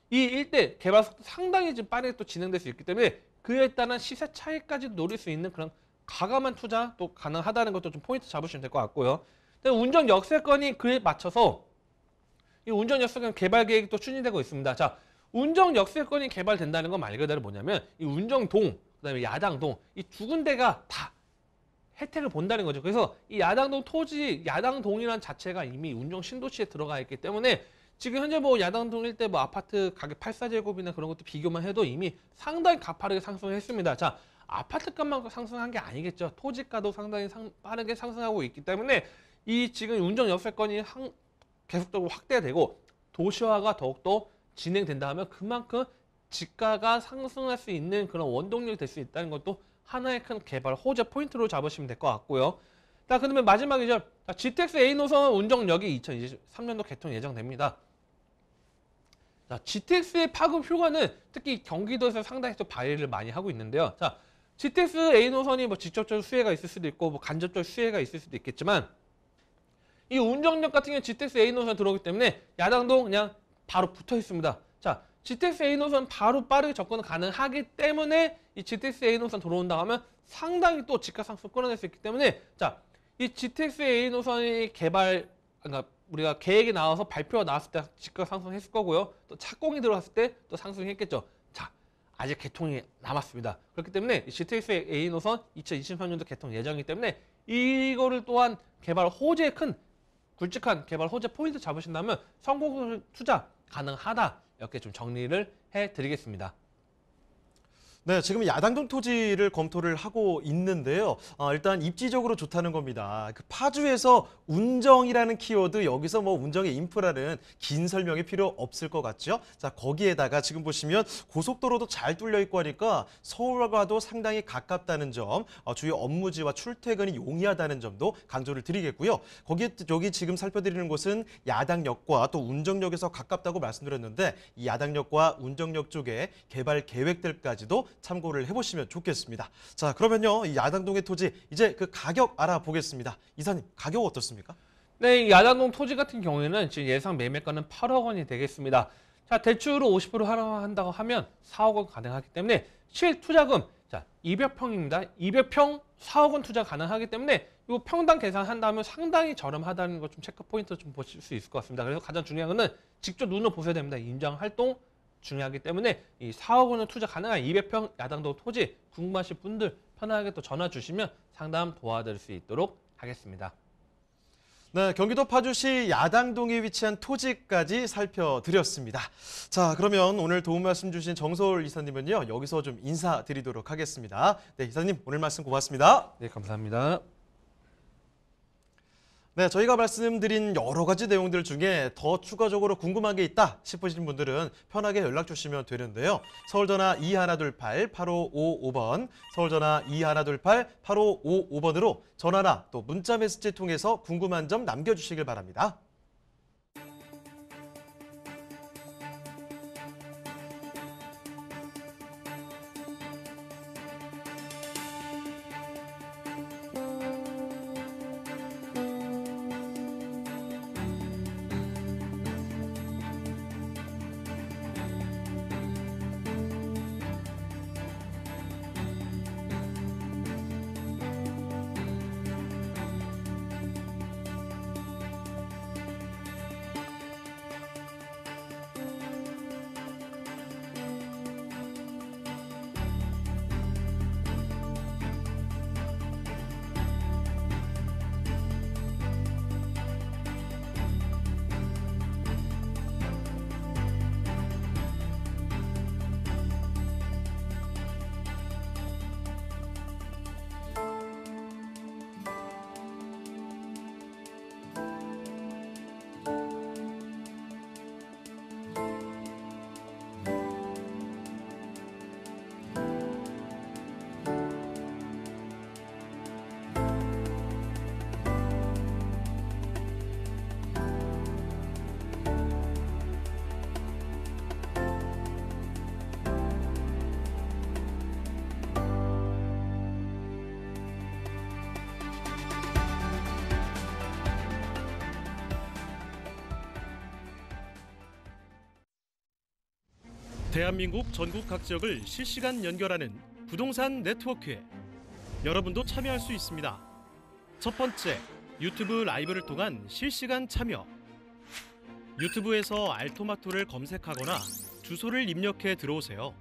이 일대 개발 속도 상당히 좀 빠르게 또 진행될 수 있기 때문에 그에 따른 시세 차이까지 노릴 수 있는 그런 과감한 투자 또 가능하다는 것도 좀 포인트 잡으시면 될 것 같고요. 운정 역세권이 그에 맞춰서 이 운정 역세권 개발 계획이 또 추진되고 있습니다. 자, 운정 역세권이 개발된다는 건 말 그대로 뭐냐면 이 운정동, 그다음에 야당동 이 두 군데가 다 혜택을 본다는 거죠. 그래서 이 야당동 토지, 야당동이라는 자체가 이미 운정 신도시에 들어가 있기 때문에 지금 현재 뭐 야당동 일대 뭐 아파트 가격 84제곱이나 그런 것도 비교만 해도 이미 상당히 가파르게 상승했습니다. 자, 아파트값만 상승한 게 아니겠죠. 토지가도 상당히 빠르게 상승하고 있기 때문에 이 지금 운정 역세권이 계속적으로 확대가 되고 도시화가 더욱더 진행된다 하면 그만큼 지가가 상승할 수 있는 그런 원동력이 될 수 있다는 것도 하나의 큰 개발 호재 포인트로 잡으시면 될 것 같고요. 자, 그러면 마지막이죠. GTX A 노선 운정역이 2023년도 개통 예정됩니다. 자, GTX의 파급 효과는 특히 경기도에서 상당히 또 발휘를 많이 하고 있는데요. 자, GTX A 노선이 뭐 직접적 수혜가 있을 수도 있고 뭐 간접적 수혜가 있을 수도 있겠지만 이 운정역 같은 경우는 GTX A 노선 들어오기 때문에 야당동 그냥 바로 붙어 있습니다. 자, GTX A 노선 바로 빠르게 접근 가능하기 때문에 이 GTX A 노선 들어온다 하면 상당히 또 지가 상승 끌어낼 수 있기 때문에 자, 이 GTX A 노선이 그러니까 우리가 계획이 나와서 발표가 나왔을 때 지가 상승했을 거고요. 또 착공이 들어갔을 때 또 상승했겠죠. 자, 아직 개통이 남았습니다. 그렇기 때문에 GTX A 노선 2023년도 개통 예정이기 때문에 이거를 또한 개발 호재에 큰 굵직한 개발 호재 포인트 잡으신다면 성공 투자 가능하다. 이렇게 좀 정리를 해드리겠습니다. 네, 지금 야당동 토지를 검토를 하고 있는데요. 일단 입지적으로 좋다는 겁니다. 그 파주에서 운정이라는 키워드, 여기서 뭐 운정의 인프라는 긴 설명이 필요 없을 것 같죠? 자, 거기에다가 지금 보시면 고속도로도 잘 뚫려 있고 하니까 서울과도 상당히 가깝다는 점, 주요 업무지와 출퇴근이 용이하다는 점도 강조를 드리겠고요. 여기 지금 살펴드리는 곳은 야당역과 또 운정역에서 가깝다고 말씀드렸는데, 이 야당역과 운정역 쪽에 개발 계획들까지도 참고를 해보시면 좋겠습니다. 자, 그러면요, 이 야당동의 토지 이제 그 가격 알아보겠습니다. 이사님, 가격 어떻습니까? 네, 이 야당동 토지 같은 경우에는 지금 예상 매매가는 8억 원이 되겠습니다. 자, 대출로 50% 할인한다고 하면 4억 원 가능하기 때문에 실투자금, 자, 200평입니다. 200평 4억 원 투자 가능하기 때문에 이 평당 계산한다면 상당히 저렴하다는 거 좀 체크 포인트 좀 보실 수 있을 것 같습니다. 그래서 가장 중요한 거는 직접 눈으로 보셔야 됩니다. 임장 활동 중요하기 때문에 이 4억 원을 투자 가능한 200평 야당동 토지 궁금하신 분들 편하게 또 전화 주시면 상담 도와드릴 수 있도록 하겠습니다. 네, 경기도 파주시 야당동에 위치한 토지까지 살펴드렸습니다. 자, 그러면 오늘 도움 말씀 주신 정서울 이사님은요, 여기서 좀 인사드리도록 하겠습니다. 네, 이사님 오늘 말씀 고맙습니다. 네, 감사합니다. 네, 저희가 말씀드린 여러 가지 내용들 중에 더 추가적으로 궁금한 게 있다 싶으신 분들은 편하게 연락 주시면 되는데요. 서울전화 2128-8555번, 서울전화 2128-8555번으로 전화나 또 문자 메시지 통해서 궁금한 점 남겨주시길 바랍니다. 대한민국 전국 각 지역을 실시간 연결하는 부동산 네트워크에 여러분도 참여할 수 있습니다. 첫 번째, 유튜브 라이브를 통한 실시간 참여. 유튜브에서 알토마토를 검색하거나 주소를 입력해 들어오세요.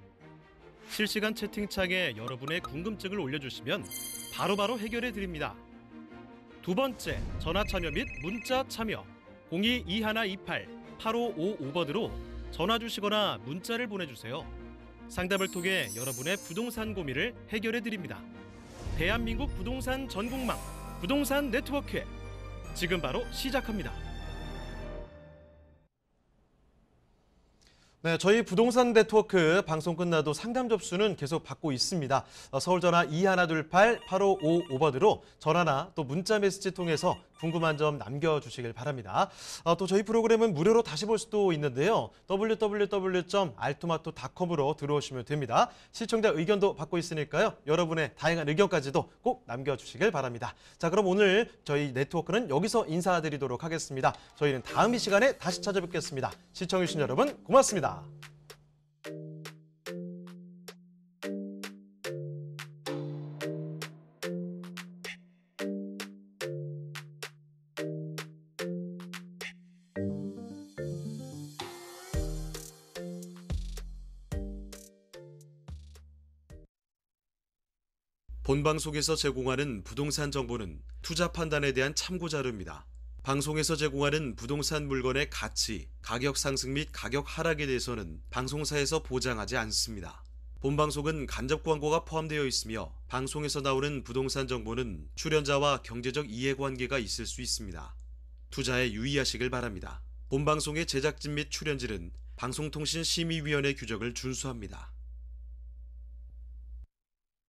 실시간 채팅창에 여러분의 궁금증을 올려주시면 바로바로 해결해 드립니다. 두 번째, 전화 참여 및 문자 참여. 022128-8555번으로 전화 주시거나 문자를 보내주세요. 상담을 통해 여러분의 부동산 고민을 해결해 드립니다. 대한민국 부동산 전국망 부동산 네트워크, 지금 바로 시작합니다. 네, 저희 부동산 네트워크 방송 끝나도 상담 접수는 계속 받고 있습니다. 서울전화 2128-8555번으로 전화나 또 문자 메시지 통해서 궁금한 점 남겨주시길 바랍니다. 또 저희 프로그램은 무료로 다시 볼 수도 있는데요. www.altomato.com으로 들어오시면 됩니다. 시청자 의견도 받고 있으니까요. 여러분의 다양한 의견까지도 꼭 남겨주시길 바랍니다. 자, 그럼 오늘 저희 네트워크는 여기서 인사드리도록 하겠습니다. 저희는 다음 이 시간에 다시 찾아뵙겠습니다. 시청해주신 여러분 고맙습니다. 본방송에서 제공하는 부동산 정보는 투자 판단에 대한 참고 자료입니다. 방송에서 제공하는 부동산 물건의 가치, 가격 상승 및 가격 하락에 대해서는 방송사에서 보장하지 않습니다. 본방송은 간접 광고가 포함되어 있으며 방송에서 나오는 부동산 정보는 출연자와 경제적 이해관계가 있을 수 있습니다. 투자에 유의하시길 바랍니다. 본방송의 제작진 및 출연진은 방송통신심의위원회 규정을 준수합니다.